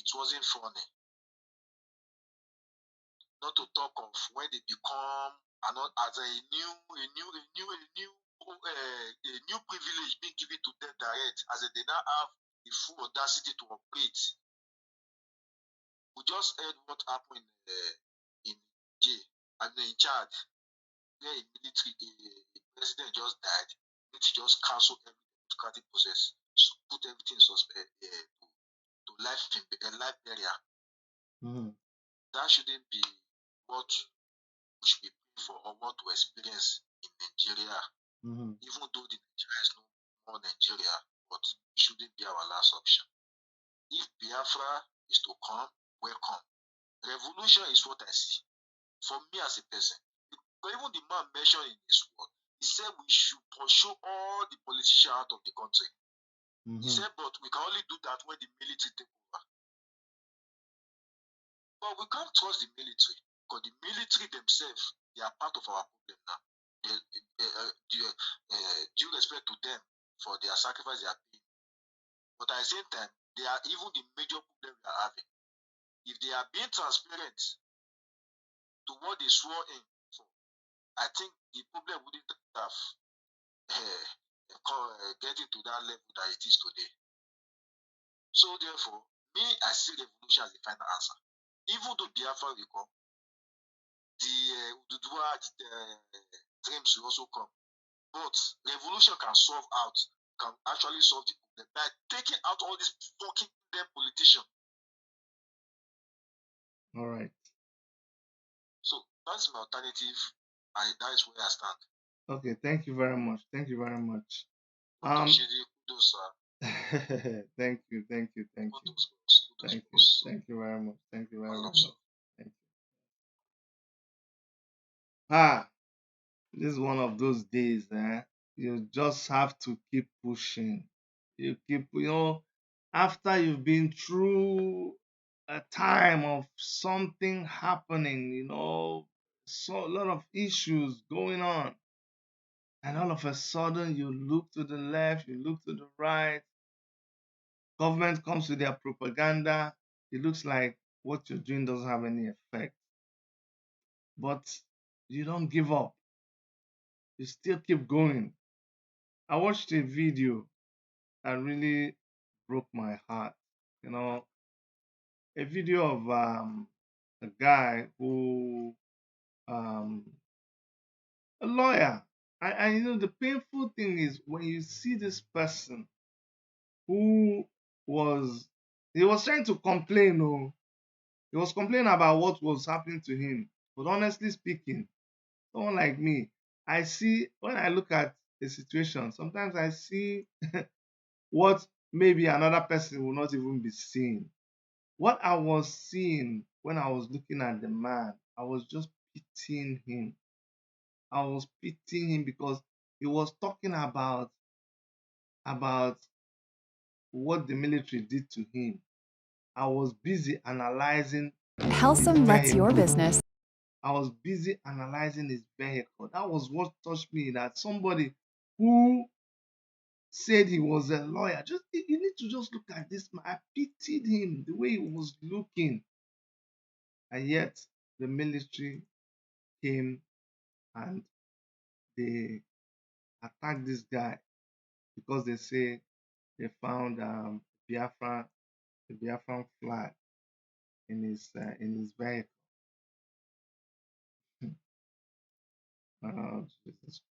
It wasn't funny. Not to talk of when they become as a new privilege being given to them direct, as they now have the full audacity to operate. We just heard what happened in J, in Chad, where a military a president just died. Military just cancelled every democratic process, so put everything suspect to life life burial. Mm-hmm. That shouldn't be what we should be praying for or what to experience in Nigeria. Mm-hmm. Even though the Nigeria is no more Nigeria, but it shouldn't be our last option. If Biafra is to come, welcome. Revolution is what I see. For me as a person, but even the man mentioned in his word, he said we should pursue all the politicians out of the country. Mm-hmm. He said, but we can only do that when the military take over. But we can't trust the military, because the military themselves, they are part of our problem now. Due respect to them for their sacrifice they are paying. But at the same time, they are even the major problem we are having. If they are being transparent to what they swore in for, I think the problem wouldn't have getting to that level that it is today. So therefore, me, I see revolution as the final answer. Even though Biafra will come, the Ududua dreams will also come. But revolution can can actually solve the problem by taking out all these fucking them politicians. All right. So that's my alternative, and that is where I stand. Okay. Thank you very much. Thank you very much. Kudos, kudos, Thank you. Thank you. Thank you. kudos, boss, kudos, Thank you. boss. Thank you very much. Thank you I very love much. so. Thank you. Ah, this is one of those days, eh? You just have to keep pushing. After you've been through a time of something happening, so a lot of issues going on, and all of a sudden you look to the left, you look to the right, government comes with their propaganda. It looks like what you're doing doesn't have any effect, but you don't give up. You still keep going. I watched a video that really broke my heart. You know, a video of a guy who, um, a lawyer. And the painful thing is when you see this person who was, he was trying to complain, oh, He was complaining about what was happening to him. But honestly speaking, someone like me, I see when I look at a situation, sometimes I see what maybe another person will not even be seeing. What I was seeing when I was looking at the man, I was just pitying him. I was pitying him because he was talking about what the military did to him. I was busy analyzing his vehicle. I was busy analyzing his vehicle. That was what touched me. That somebody who said he was a lawyer, just you need to just look at this man. I pitied him the way he was looking, and yet the military came and they attacked this guy because they say they found Biafran the Biafran flag in his vehicle. Jesus.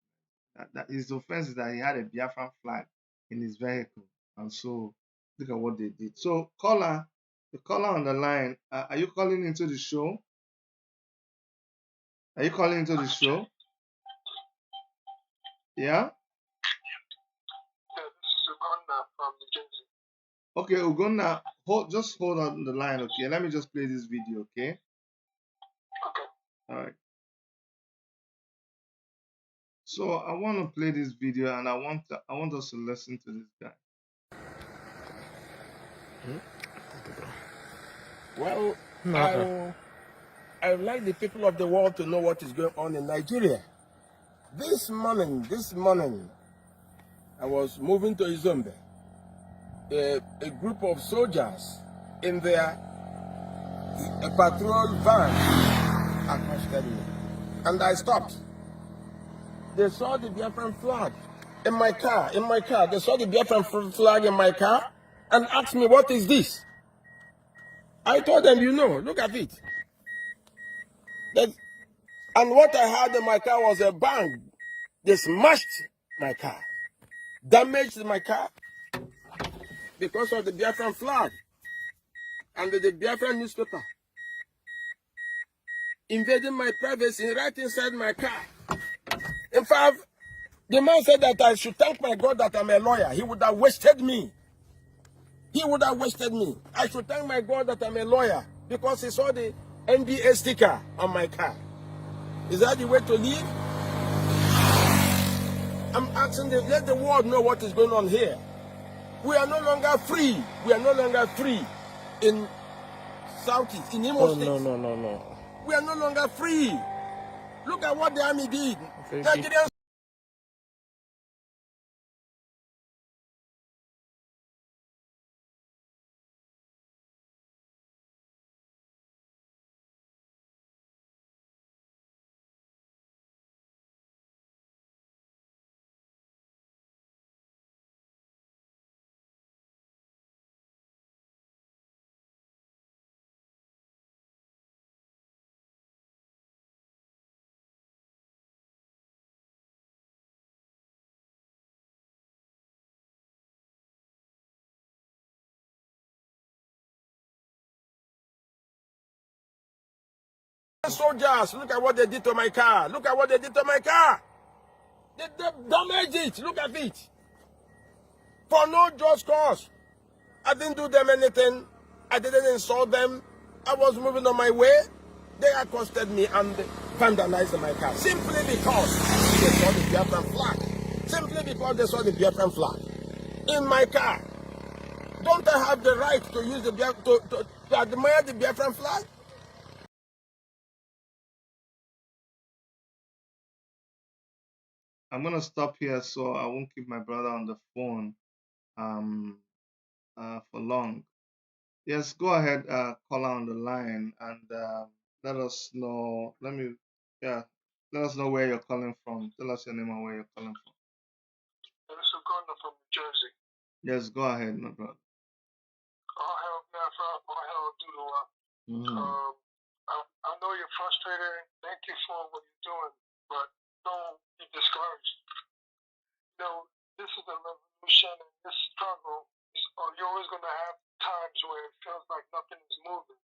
That his offense is that he had a Biafran flag in his vehicle, and so look at what they did. So caller, the caller on the line, are you calling into the show? Are you calling into the show? Yeah. Yeah, this is Uganda from New Jersey. Okay, Ugonna, just hold on the line. Okay, let me just play this video. Okay. Okay. All right. So I want to play this video, and I want us to listen to this guy. Well, I would like the people of the world to know what is going on in Nigeria. This morning, I was moving to Izombe. A group of soldiers in their a patrol van accosted me, and I stopped. They saw the Biafran flag in my car. They saw the Biafran flag in my car and asked me, "What is this?" I told them, look at it. That, and what I had in my car was a bang. They smashed my car, damaged my car because of the Biafran flag and the Biafran newspaper invading my privacy right inside my car. In fact, the man said that I should thank my God that I'm a lawyer. He would have wasted me. I should thank my God that I'm a lawyer because he saw the NBA sticker on my car. Is that the way to live? I'm asking let the world know what is going on here. We are no longer free. We are no longer free in Southeast, in Imo State. No. We are no longer free. Look at what the army did. Nigerians. Soldiers, look at what they did to my car. They damaged it. Look at it. For no just cause. I didn't do them anything. I didn't insult them. I was moving on my way. They accosted me and vandalized my car. Simply because they saw the Biafran flag. In my car. Don't I have the right to use to admire the Biafran flag? I'm gonna stop here so I won't keep my brother on the phone um for long. Yes, go ahead, caller on the line, and let us know. Yeah, let us know where you're calling from. Tell us your name and where you're calling from. This is Uganda from New Jersey. Yes, go ahead, my brother. All hell, Biafra, all hell, Dudua. I know you're frustrated. Thank you for what you're doing, but don't be discouraged. This is a revolution, and this struggle you're always going to have times where it feels like nothing is moving.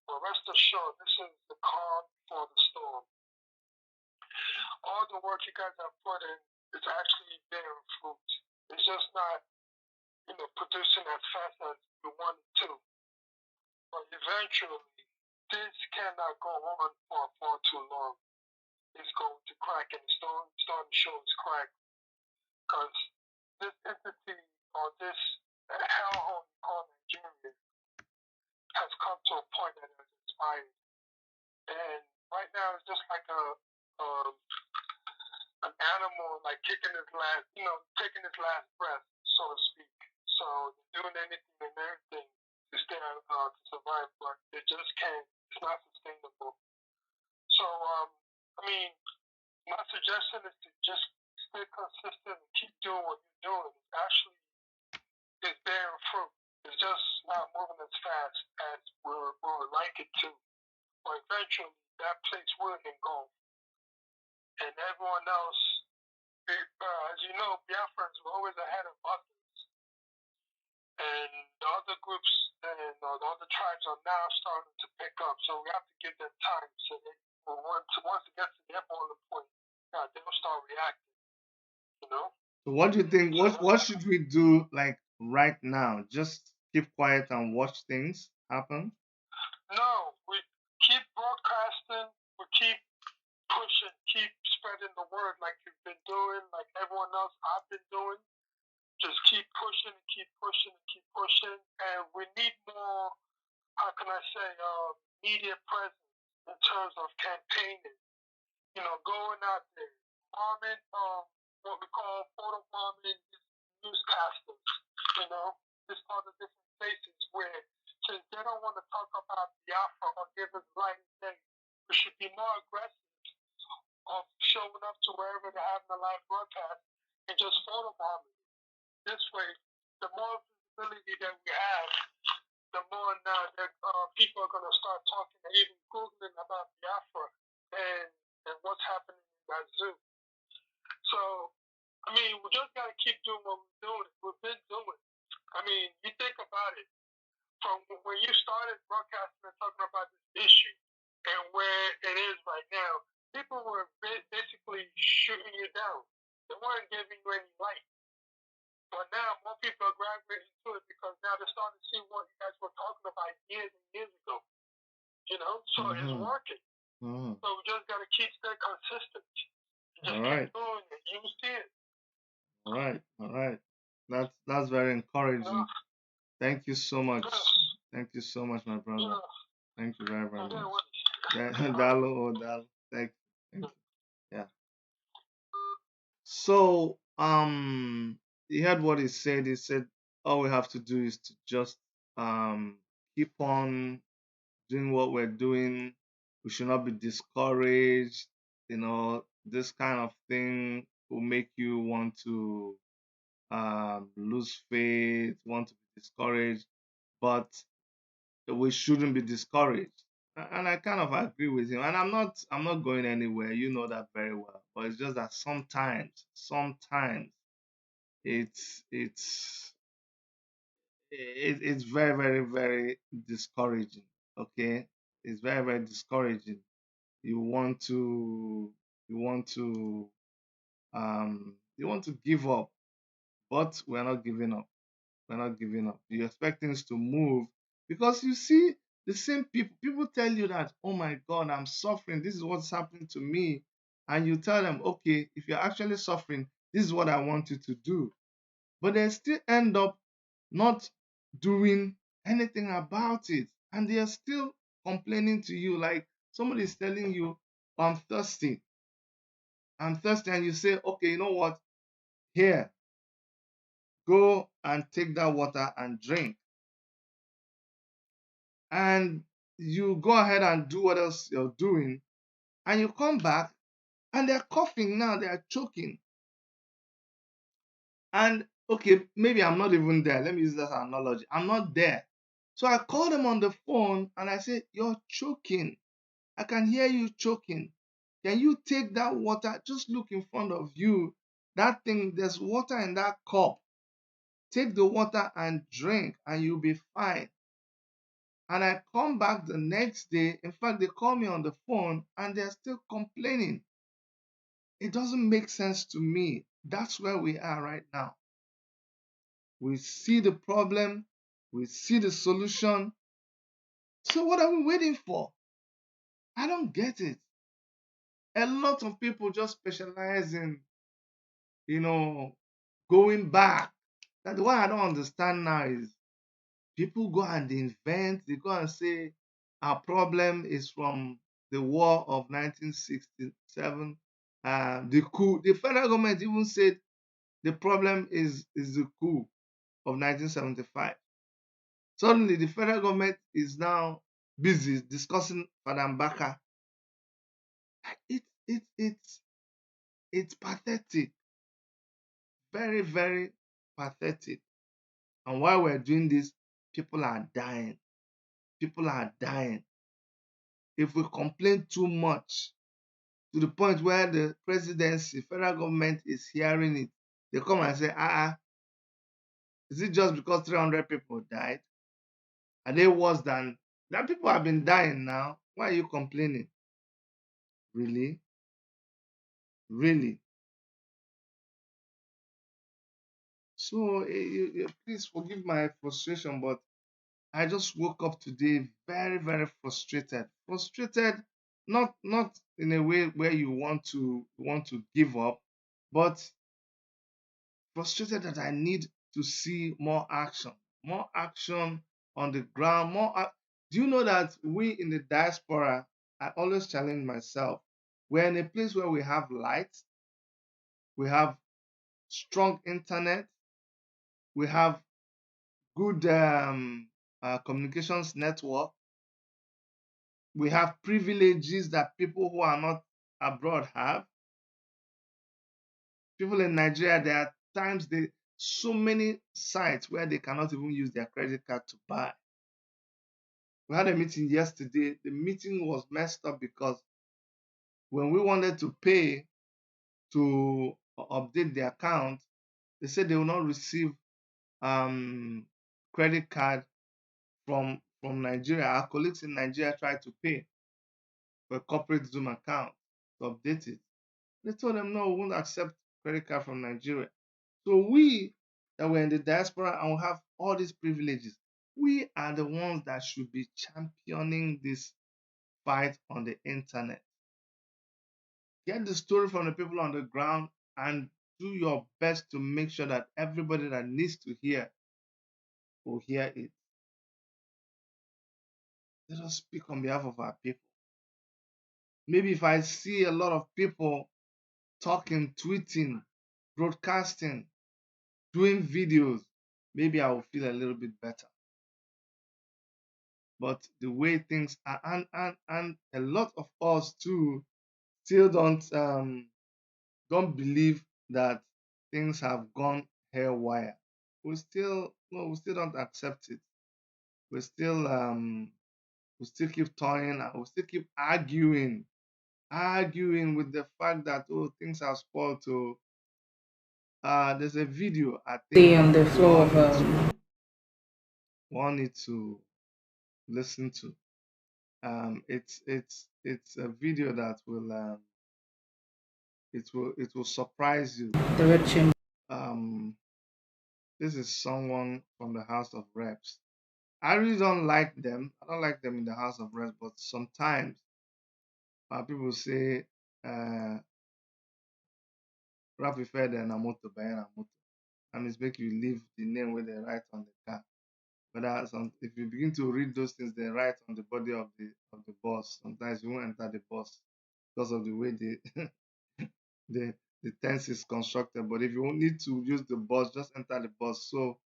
But rest assured, this is the calm before the storm. All the work you guys have put in is actually bearing fruit. It's just not, producing as fast as you want it to. But eventually, this cannot go on for far too long. It's going to crack, and it's starting to show its crack. Because this entity or this hellhole called Nigeria has come to a point that has expired. And right now, it's just like um, an animal like kicking his last, taking his last breath, so to speak. So they're doing anything and everything to stay to survive, but they just can't. It's not sustainable. So I mean, my suggestion is to just stay consistent and keep doing what you're doing. Actually, it's bearing fruit. It's just not moving as fast as we would like it to. But eventually, that place will engulf, and everyone else. As you know, Biafrans were always ahead of others, and the other groups and the other tribes are now starting to pick up. So we have to give them time. So they, once it gets to their boiling point, they'll start reacting. You know. So what do you think? So What should we do like right now? Just keep quiet and watch things happen? no, we keep broadcasting. We keep pushing, keep spreading the word like you've been doing, like everyone else I've been doing. Just keep pushing and keep pushing and keep pushing. And we need more, how can I say, media presence in terms of campaigning. Going out there, bombing, what we call photo bombing newscasters. Just other different places where, since they don't want to talk about Biafra or give us light and day, we should be more aggressive of showing up to wherever they're having a live broadcast and just photo bombing. This way, the more visibility that we have, the more now that people are going to start talking and even Googling about Biafra and what's happening in that zoo. So, I mean, we just got to keep doing what we're doing. We've been doing. I mean, you think about it. From when you started broadcasting and talking about this issue and where it is right now, people were basically shooting you down. They weren't giving you any light. But now more people are gravitating to it because now they're starting to see what you guys were talking about years and years ago. So it's Mm-hmm. working. Mm-hmm. So we just gotta keep staying consistent. Just All keep right. doing it. You see it. All right. All right. That's very encouraging. Thank you so much. Thank you so much, my brother. Thank you very, very much. Dalo, oh, Dalo. Thank you. Yeah. So, you heard what he said. He said all we have to do is to just keep on doing what we're doing. We should not be discouraged. This kind of thing will make you want to lose faith, want to be discouraged, but we shouldn't be discouraged. And I kind of agree with him. And I'm not going anywhere. You know that very well. But it's just that sometimes it's it's very, very, very discouraging. Okay, it's very, very discouraging. You want to you want to you want to give up, but we're not giving up. We're not giving up. You expect things to move because you see the same people tell you that, oh my God, I'm suffering. This is what's happening to me. And you tell them, okay, if you're actually suffering, this is what I want you to do. But they still end up not doing anything about it. And they are still complaining to you like somebody is telling you, I'm thirsty. I'm thirsty. And you say, okay, you know what? Here, go and take that water and drink. And you go ahead and do what else you're doing, and you come back and they're coughing now, they're choking. And okay, maybe I'm not even there. Let me use that analogy. I'm not there. So I call them on the phone and I say, you're choking. I can hear you choking. Can you take that water? Just look in front of you. That thing, there's water in that cup. Take the water and drink, and you'll be fine. And I come back the next day. In fact, they call me on the phone and they're still complaining. It doesn't make sense to me. That's where we are right now. We see the problem, we see the solution. So what are we waiting for? I don't get it. A lot of people just specialize in, you know, going back. That's what I don't understand now is people go and invent, they go and say our problem is from the war of 1967, the coup. The federal government even said the problem is the coup of 1975. Suddenly, the federal government is now busy discussing Madam Baka. It, it, it's pathetic, very, very pathetic. And while we're doing this, people are dying. People are dying. If we complain too much to the point where the presidency, federal government is hearing it, they come and say, is it just because 300 people died? Are they worse than that? People have been dying now. Why are you complaining? Really? Really? So please forgive my frustration, but I just woke up today very, very frustrated. Frustrated, not in a way where you want to give up, but frustrated that I need to see more action on the ground. Do you know that we in the diaspora? I always challenge myself. We're in a place where we have light, we have strong internet, we have good communications network. We have privileges that people who are not abroad have. People in Nigeria, there are times so many sites where they cannot even use their credit card to buy. We had a meeting yesterday. The meeting was messed up because when we wanted to pay to update the account, they said they will not receive credit card from Nigeria. Our colleagues in Nigeria tried to pay for a corporate Zoom account to update it. They told them, no, we won't accept credit card from Nigeria. So we that were in the diaspora and we have all these privileges, we are the ones that should be championing this fight on the internet. Get the story from the people on the ground and do your best to make sure that everybody that needs to hear will hear it. Let us speak on behalf of our people. Maybe if I see a lot of people talking, tweeting, broadcasting, doing videos, maybe I will feel a little bit better. But the way things are, and a lot of us too still don't believe that things have gone haywire. We still don't accept it. We still keep toying and we still keep arguing with the fact that things are spoiled. To there's a video I Stay think on the floor of one need to listen to. It's a video that will surprise you. the red chamber. Um, this is someone from the House of Reps. I really don't like them. I don't like them in the House of Reps, but sometimes people say rap prefer than a motor by a motor. And it's make you leave the name where they write on the car. But if you begin to read those things they write on the body of the bus, sometimes you won't enter the bus because of the way the tense is constructed. But if you need to use the bus, just enter the bus. So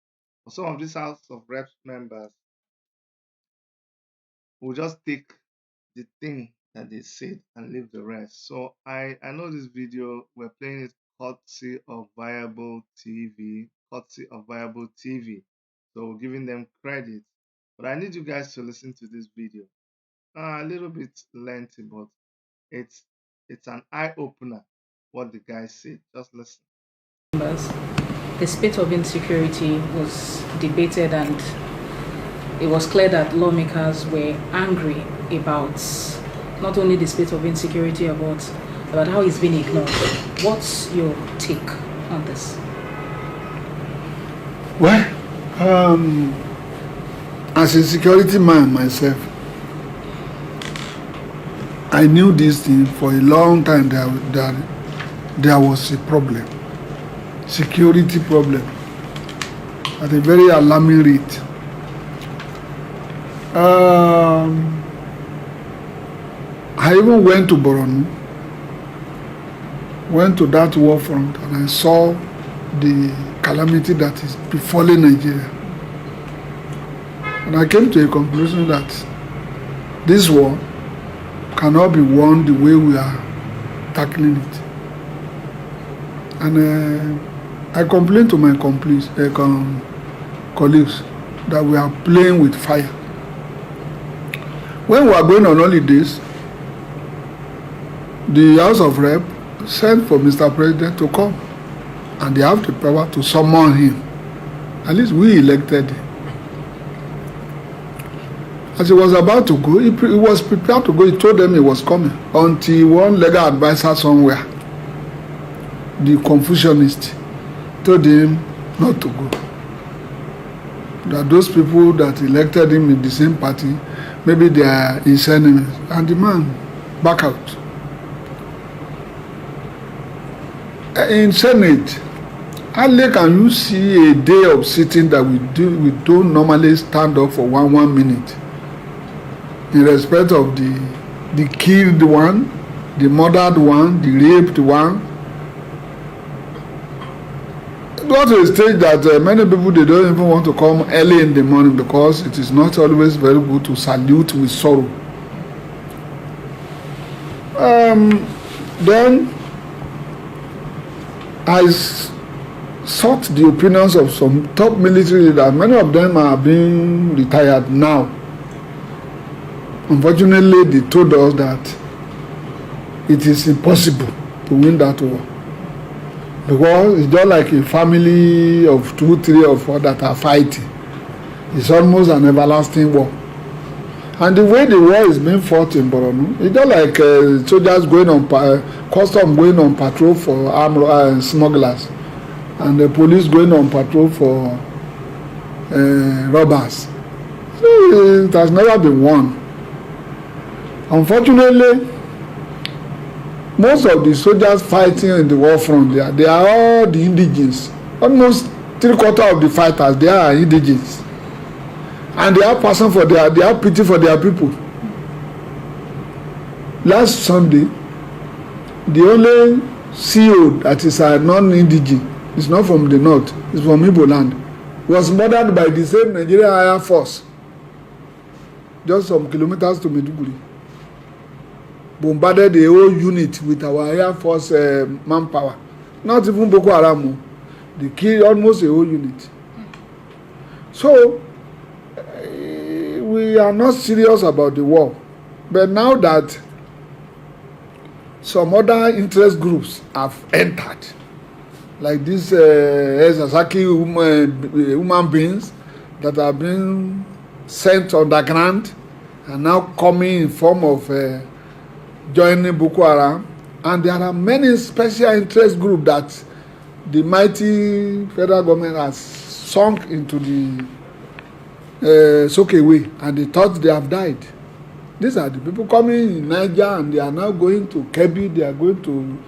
for some of these House of Reps members, we'll just take the thing that they said and leave the rest. So I know this video, we're playing it courtesy of Viable TV, courtesy of Viable TV. So we're giving them credit. But I need you guys to listen to this video. A little bit lengthy, but it's an eye opener what the guy said. Just listen. The spate of insecurity was debated and it was clear that lawmakers were angry about not only the state of insecurity, about how it's been ignored. What's your take on this? Well, as a security man myself, I knew this thing for a long time that there was a problem, security problem, at a very alarming rate. I even went to Borno, went to that war front, and I saw the calamity that is befalling Nigeria. And I came to a conclusion that this war cannot be won the way we are tackling it. And I complained to my colleagues that we are playing with fire. When we are going on holidays, the House of Rep sent for Mr. President to come, and they have the power to summon him. At least we elected him. As he was about to go, he was prepared to go. He told them he was coming until one legal advisor somewhere, the Confucianist, told him not to go. That those people that elected him in the same party, maybe they are his enemies. And the man back out. In Senate, hardly can you see a day of sitting that we don't normally stand up for one minute in respect of the killed one, the murdered one, the raped one. It got to a stage that many people, they don't even want to come early in the morning because it is not always very good to salute with sorrow. Then I sought the opinions of some top military leaders. Many of them are being retired now. Unfortunately, they told us that it is impossible to win that war, because it's just like a family of 2, 3, or 4 that are fighting. It's almost an everlasting war. And the way the war is being fought in Borno, it's just like soldiers going on, custom going on patrol for armed smugglers, and the police going on patrol for robbers. So it has never been won. Unfortunately, most of the soldiers fighting in the war front, they are all the indigenes. Almost 3/4 of the fighters, they are indigenes. And they have passion for they have pity for their people. Last Sunday, the only CO that is a non-indigene, is not from the north, it's from Igbo land, was murdered by the same Nigerian Air Force, just some kilometers to Maiduguri. Bombarded the whole unit with our Air Force manpower. Not even Boko Haram. They killed almost a whole unit. So, we are not serious about the war. But now that some other interest groups have entered, like these Sasaki human beings that have been sent underground and now coming in form of joining Boko Haram, and there are many special interest groups that the mighty federal government has sunk into the Sokewe, and they thought they have died. These are the people coming in Niger, and they are now going to Kebbi, they are going to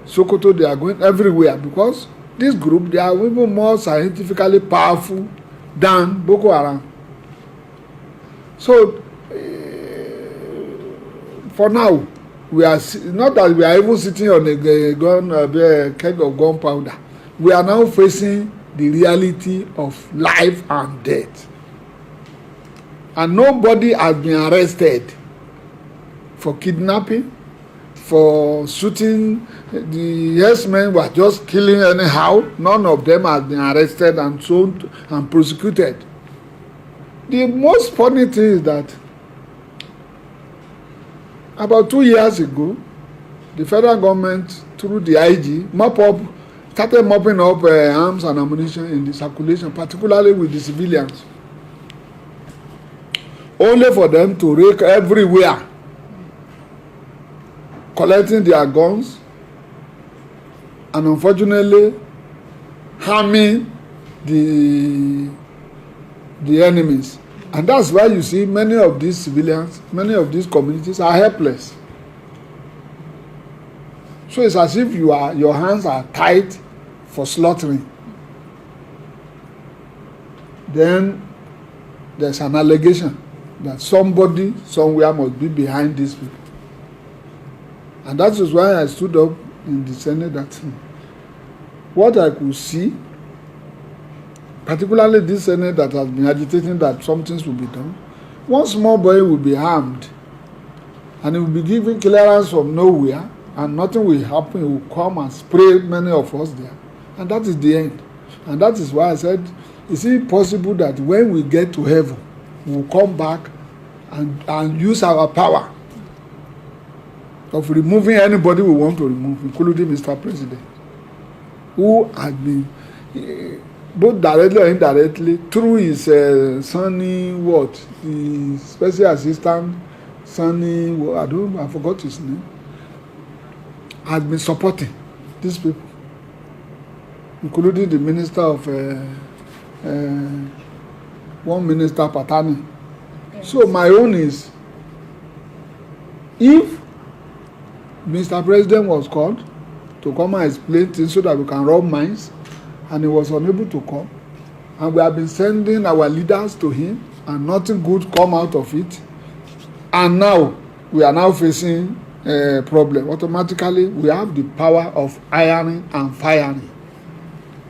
Sokoto, they are going everywhere, because this group, they are even more scientifically powerful than Boko Haram. So, for now, we are not that we are even sitting on a keg of gunpowder. We are now facing the reality of life and death. And nobody has been arrested for kidnapping, for shooting. The herdsmen were just killing anyhow. None of them has been arrested and sold and prosecuted. The most funny thing is that about 2 years ago, the federal government, through the IG, started mopping up arms and ammunition in the circulation, particularly with the civilians. only for them to rake everywhere, collecting their guns, and unfortunately harming the enemies. And that's why you see many of these civilians, many of these communities are helpless. So it's as if your hands are tied for slaughtering. Then there's an allegation that somebody somewhere must be behind these people. And that is why I stood up in the Senate that what I could see, particularly this Senate that has been agitating that some things will be done, one small boy will be harmed and he will be given clearance from nowhere and nothing will happen. He will come and spray many of us there. And that is the end. And that is why I said, is it possible that when we get to heaven, we will come back and use our power of removing anybody we want to remove, including Mr. President, who has been, both directly or indirectly, through his Sonny, the special assistant, Sonny, I forgot his name, has been supporting these people, including the minister of, one minister, Patani. Yes. So my own is, if Mr. President was called to come and explain things so that we can rub minds, and he was unable to come, and we have been sending our leaders to him, and nothing good come out of it, and now we are now facing a problem. Automatically, we have the power of ironing and firing.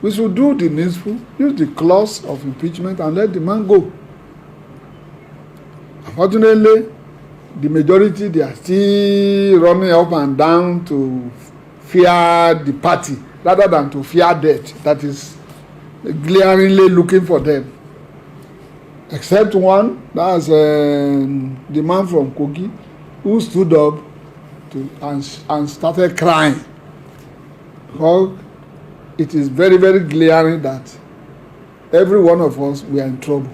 We should do the needful, use the clause of impeachment, and let the man go. Unfortunately, the majority, they are still running up and down to fear the party rather than to fear death that is glaringly looking for them. Except one, that's the man from Kogi, who stood up and started crying. Because it is very, very glaring that every one of us, we are in trouble.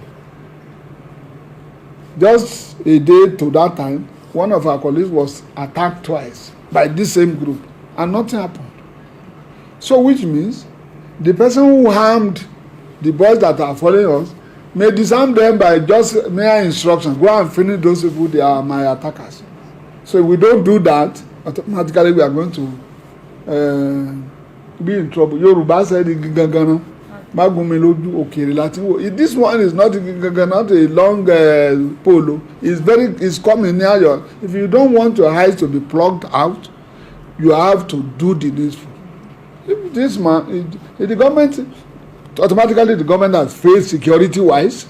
Just a day to that time, one of our colleagues was attacked twice by this same group, and nothing happened. So which means the person who harmed the boys that are following us may disarm them by just mere instructions. Go and finish those people, they are my attackers. So if we don't do that, automatically we are going to be in trouble. Yoruba said, this one is not a long polo. It's coming near your. If you don't want your eyes to be plugged out, you have to do the needful. If this man, the government, automatically the government has failed security-wise.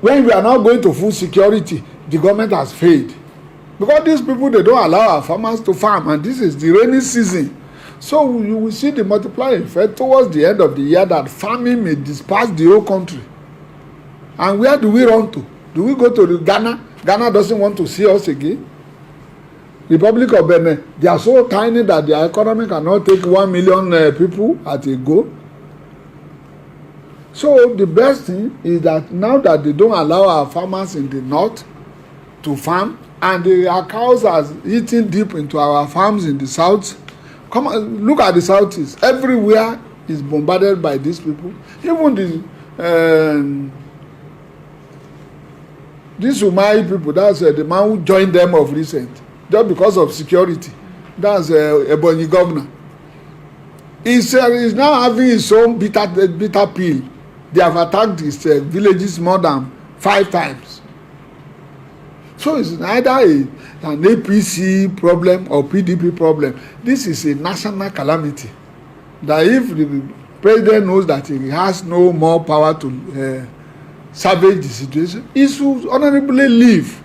When we are now going to full security, the government has failed. Because these people, they don't allow our farmers to farm, and this is the rainy season. So you will see the multiplying effect towards the end of the year that famine may disperse the whole country. And where do we run to? Do we go to Ghana? Ghana doesn't want to see us again. Republic of Benin, they are so tiny that their economy cannot take 1 million people at a go. So the best thing is that now that they don't allow our farmers in the north to farm, and our cows are eating deep into our farms in the south. Come on, look at the southeast. Everywhere is bombarded by these people. Even these Umai people, that's the man who joined them of recent, just because of security. That's Ebonyi governor. He's now having his own bitter pill. They have attacked his villages more than 5 times. So it's neither an APC problem or PDP problem. This is a national calamity. That if the president knows that he has no more power to salvage the situation, he should honorably leave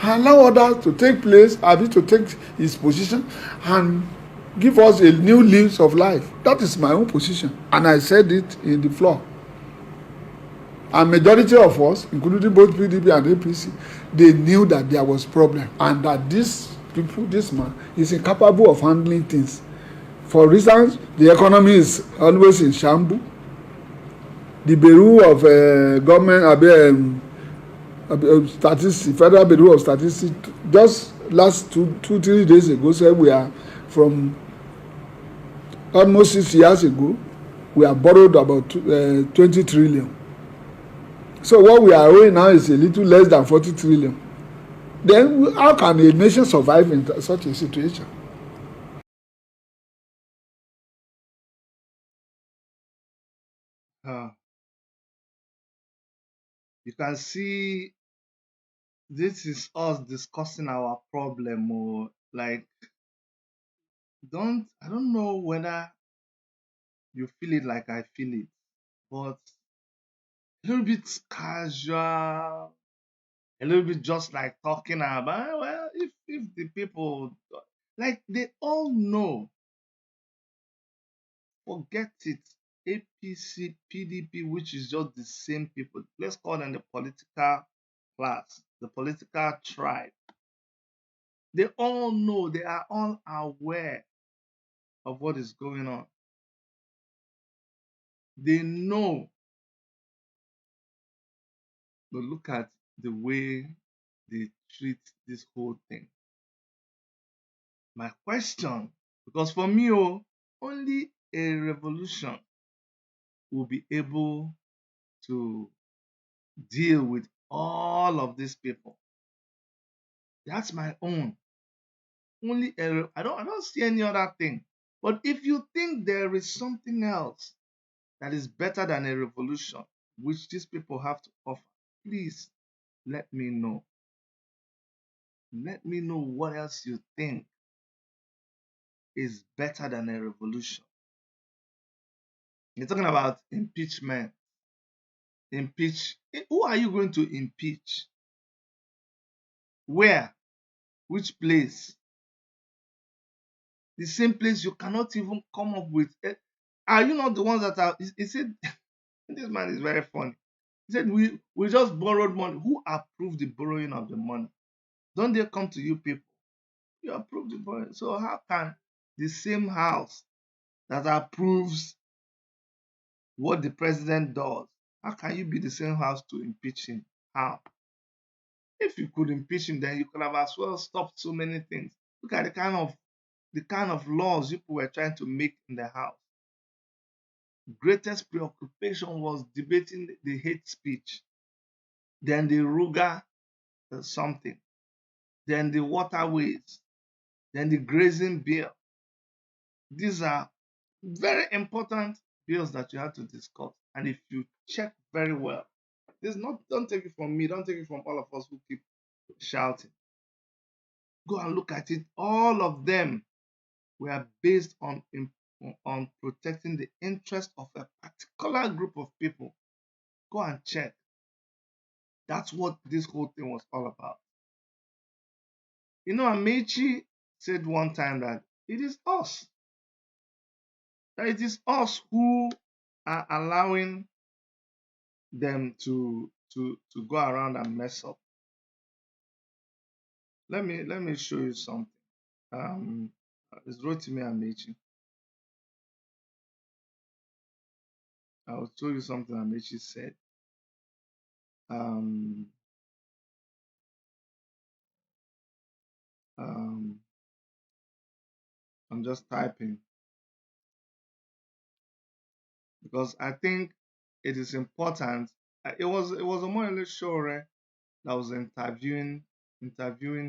and allow others to take place, to take his position and give us a new lease of life. That is my own position, and I said it in the floor. And majority of us, including both PDP and APC, they knew that there was problem and that this man is incapable of handling things. For instance, the economy is always in shambles. The bureau of government, Statistics, Federal Bureau of Statistics, just last 3 days ago said we are from almost 6 years ago, we have borrowed about 20 trillion. So what we are owing now is a little less than 40 trillion. Then how can a nation survive in such a situation? Uh, you can see this is us discussing our problem. Or like, I don't know whether you feel it like I feel it, but a little bit casual, a little bit just like talking about, well, if the people, like, they all know, forget it. APC, PDP, which is just the same people. Let's call them the political class, the political tribe. They all know, they are all aware of what is going on. They know, but look at the way they treat this whole thing. My question, because for me, only a revolution will be able to deal with all of these people. That's my own. I don't see any other thing. But if you think there is something else that is better than a revolution, which these people have to offer, please let me know. Let me know what else you think is better than a revolution. You're talking about impeachment. Who are you going to impeach? Where? Which place? The same place you cannot even come up with. Are you not the ones that are? He said, this man is very funny. He said, we just borrowed money. Who approved the borrowing of the money? Don't they come to you people? You approve the borrowing. So how can the same house that approves what the president does, how can you be the same house to impeach him? How? If you could impeach him, then you could have as well stopped so many things. Look at the kind of laws people were trying to make in the house. Greatest preoccupation was debating the hate speech, then the Ruga something, then the waterways, then the grazing bill. These are very important bills that you have to discuss. And if you check very well, don't take it from me, don't take it from all of us who keep shouting. Go and look at it. All of them were based on protecting the interest of a particular group of people. Go and check. That's what this whole thing was all about. Amechi said one time that it is us, who are allowing them to go around and mess up. Let me show you something. It's Rotimi Amechi. I will show you something Amechi said. Um, um, I'm just typing because I think it is important. It was a Omoyele Sowore that was interviewing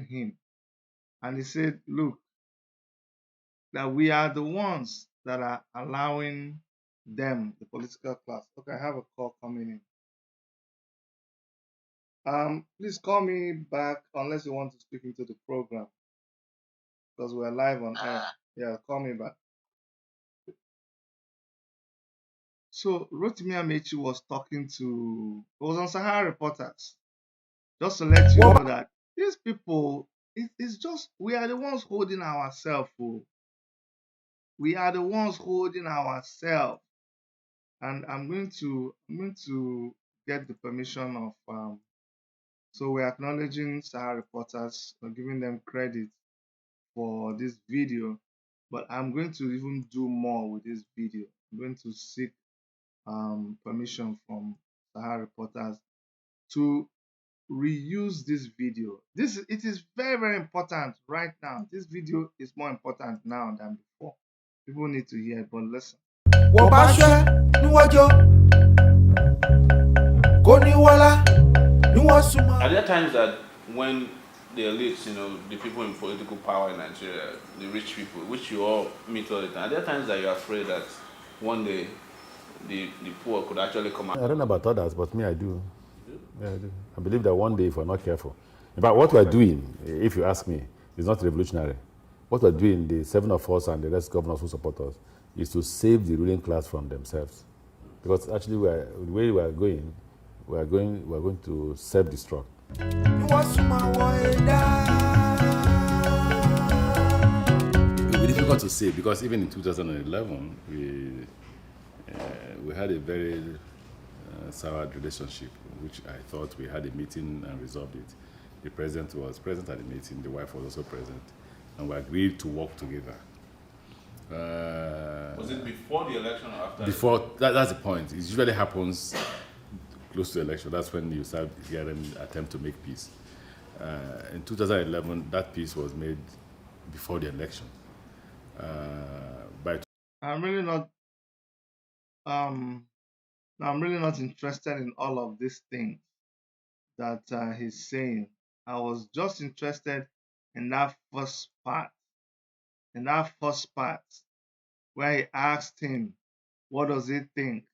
him, and he said, "Look, that we are the ones that are allowing them, the political class." Okay, I have a call coming in. Please call me back unless you want to speak into the program because we're live on air. Yeah, call me back. So Rotimi Amechi was talking to, it was on Sahara Reporters, just to let you know that these people, it's just, we are the ones holding ourselves. We are the ones holding ourselves. And I'm going to get the permission of, so we're acknowledging Sahara Reporters, giving them credit for this video, but I'm going to even do more with this video. I'm going to seek permission from Sahara Reporters to reuse this video. It is very, very important right now. This video is more important now than before. People need to hear it, but listen. Are there times that when the elites, the people in political power in Nigeria, the rich people, which you all meet all the time, are there times that you're afraid that one day the poor could actually come out? I don't know about others, but me, I do. Yeah, I do. I believe that one day, if we're not careful, in fact, what we're doing, if you ask me, is not revolutionary. What we're doing, the seven of us and the rest governors who support us, is to save the ruling class from themselves. Because actually, the way we're going to self-destruct. It will be difficult to say because even in 2011, we had a very soured relationship, which I thought we had a meeting and resolved it. The president was present at the meeting, the wife was also present, and we agreed to work together. Was it before the election or after? That's the point. It usually happens close to the election. That's when you start hearing attempt to make peace. In 2011, that peace was made before the election. By I'm really not um I'm really not interested in all of these things that he's saying. I was just interested in that first part. In that first part where he asked him, what does he think?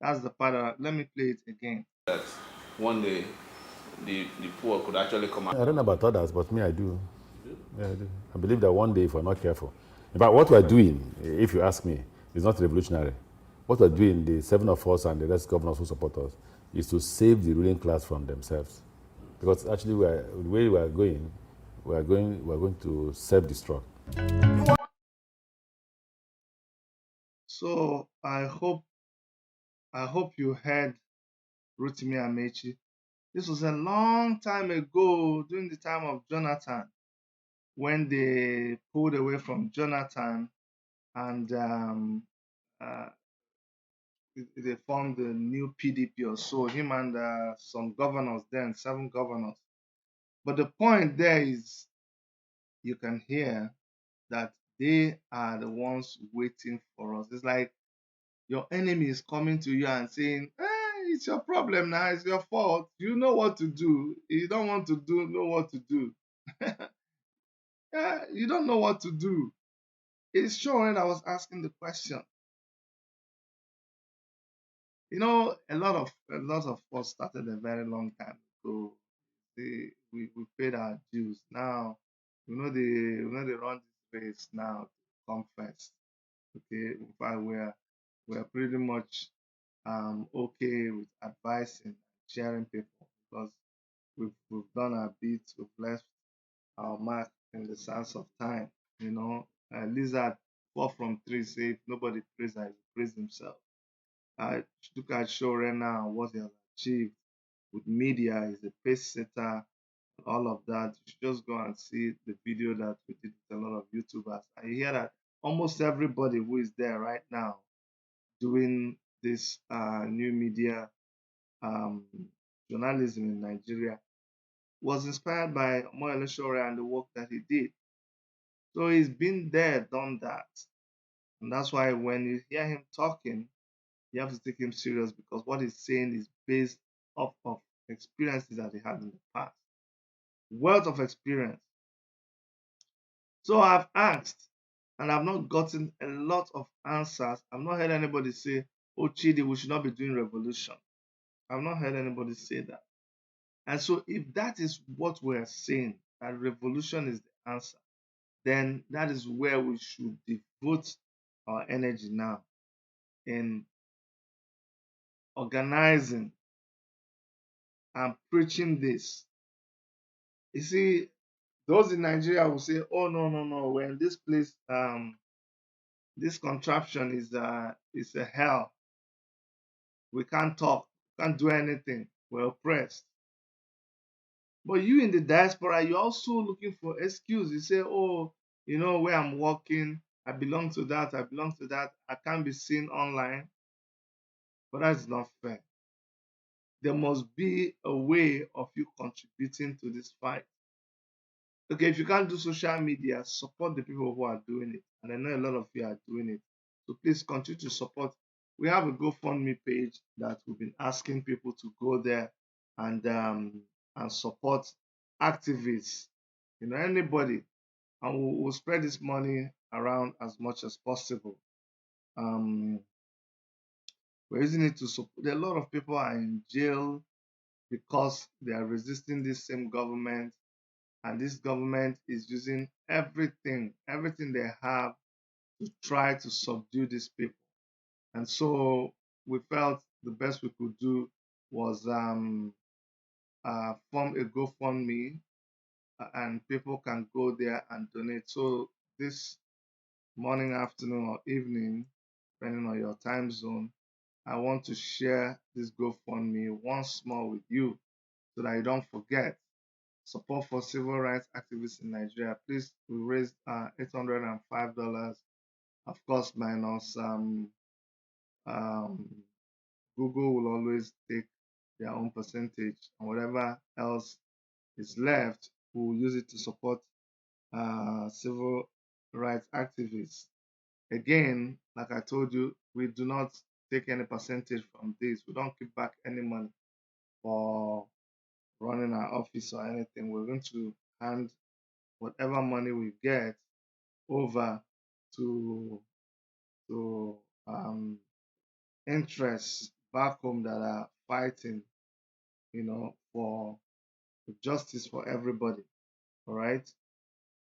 That's the part let me play it again. That one day the poor could actually come out? I don't know about others, but me, I do. Yeah, I do. I believe that one day, if we're not careful, in fact, what we're doing, if you ask me, is not revolutionary. What we're doing, the seven of us and the rest governors who support us, is to save the ruling class from themselves. Because actually, the way we're going to self-destruct. So I hope you heard Rotimi Amechi. This was a long time ago during the time of Jonathan when they pulled away from Jonathan and uh, they formed the new PDP or so, him and some governors then, 7 governors. But the point there is you can hear that they are the ones waiting for us. It's like your enemy is coming to you and saying, it's your problem now, it's your fault. You know what to do. You don't want to know what to do. You don't know what to do. It's showing I was asking the question. A lot of us started a very long time ago. We paid our dues. Now we know they run this race now to come first. Okay, in fact we're pretty much okay with advising, sharing people because we've done our bit, we've left our mark in the sands of time. Lizard fall from tree say if nobody praise I praise himself. Look at Shore now, what he has achieved with media, he's a pace setter, all of that. You should just go and see the video that we did with a lot of YouTubers. And you hear that almost everybody who is there right now doing this new media um, journalism in Nigeria was inspired by Moyele Shore and the work that he did. So he's been there, done that. And that's why when you hear him talking, you have to take him serious because what he's saying is based off of experiences that he had in the past. Wealth of experience. So I've asked and I've not gotten a lot of answers. I've not heard anybody say, oh Chidi, we should not be doing revolution. I've not heard anybody say that. And so if that is what we're saying, that revolution is the answer, then that is where we should devote our energy now in organizing and preaching this. You see, those in Nigeria will say, "Oh no, no, no! We're in this place. This contraption is a hell. We can't talk, can't do anything. We're oppressed." But you in the diaspora, you're also looking for excuse. You say, "Oh, where I'm working, I belong to that. I belong to that. I can't be seen online." But that's not fair. there must be a way of you contributing to this fight. Okay, if you can't do social media, support the people who are doing it. And I know a lot of you are doing it. So please continue to support. We have a GoFundMe page that we've been asking people to go there and support activists, anybody, and we'll spread this money around as much as possible. Um, we're using it to support. There are a lot of people are in jail because they are resisting this same government, and this government is using everything they have to try to subdue these people. And so we felt the best we could do was form a GoFundMe, and people can go there and donate. So this morning, afternoon, or evening, depending on your time zone, I want to share this GoFundMe once more with you so that you don't forget. Support for civil rights activists in Nigeria. Please, we raised $805, of course, minus um, Google will always take their own percentage, and whatever else is left, we'll use it to support civil rights activists. Again, like I told you, we do not take any percentage from this. We don't keep back any money for running our office or anything. We're going to hand whatever money we get over to to interests back home that are fighting, for justice for everybody. All right.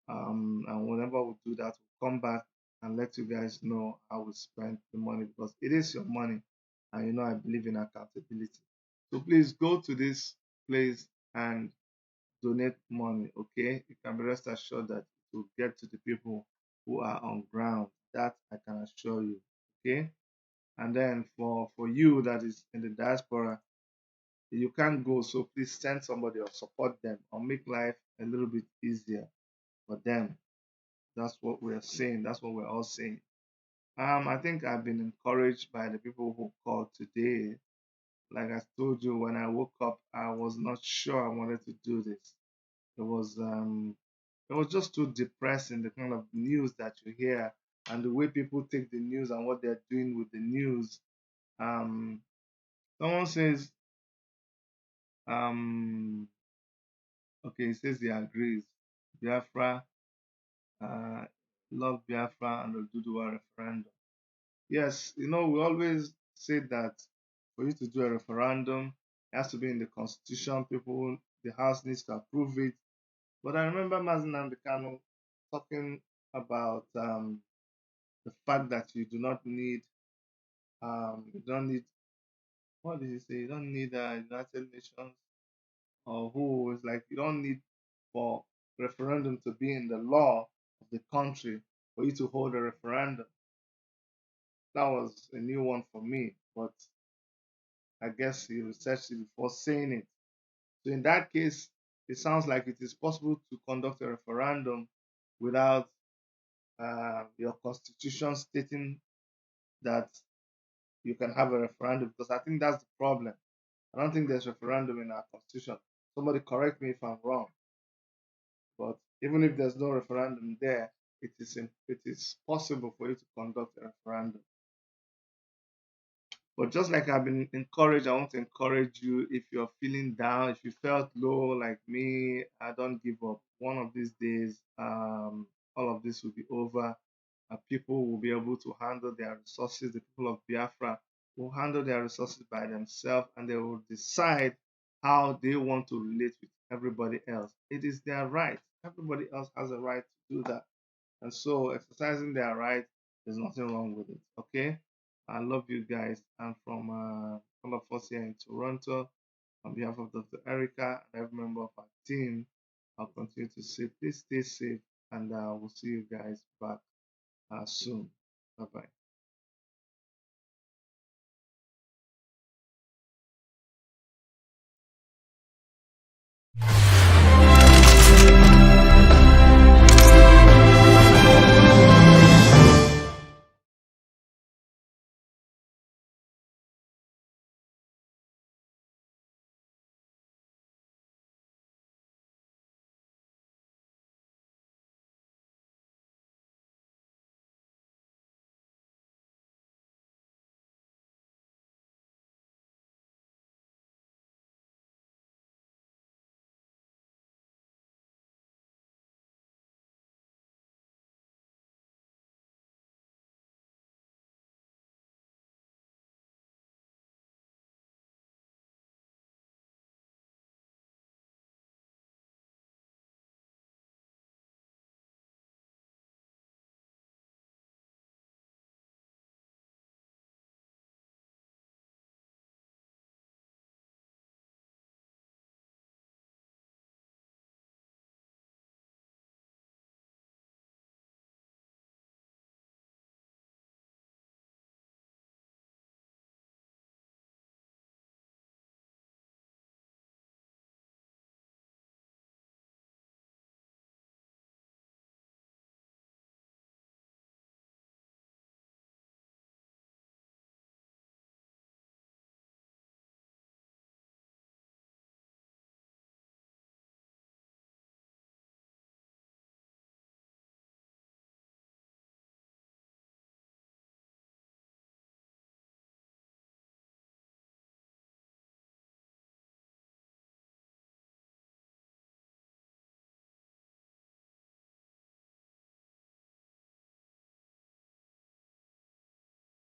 And whenever we do that, we'll come back and let you guys know how we spend the money, because it is your money, and I believe in accountability. So please go to this place and donate money. Okay, you can be rest assured that it will get to the people who are on ground. That I can assure you. Okay. And then for you that is in the diaspora, you can't go, so please send somebody or support them or make life a little bit easier for them. That's what we're saying. That's what we're all saying. I think I've been encouraged by the people who called today. Like I told you, when I woke up, I was not sure I wanted to do this. It was just too depressing, the kind of news that you hear and the way people take the news and what they're doing with the news. Um, Someone says, um, okay, he says he agrees. Biafra, uh, love Biafra and the Duduwa referendum. Yes, we always say that for you to do a referendum, it has to be in the constitution. The House needs to approve it. But I remember Mazen Kanu talking about the fact that you don't need, what did he say? You don't need United Nations, or who is like, you don't need for referendum to be in the law of the country for you to hold a referendum. That was a new one for me, but I guess he researched it before saying it. So in that case, it sounds like it is possible to conduct a referendum without your constitution stating that you can have a referendum, because I think that's the problem. I don't think there's referendum in our constitution. Somebody correct me if I'm wrong. But even if there's no referendum there, it is possible for you to conduct a referendum. But just like I've been encouraged, I want to encourage you, if you're feeling down, if you felt low like me, I don't give up. One of these days, all of this will be over. People will be able to handle their resources. The people of Biafra will handle their resources by themselves, and they will decide how they want to relate with everybody else. It is their right. Everybody else has a right to do that. And so exercising their right, there's nothing wrong with it. Okay. I love you guys. And from all of us here in Toronto, on behalf of Dr. Erica and every member of our team, I'll continue to say, please stay safe, and we'll see you guys back soon. Bye bye.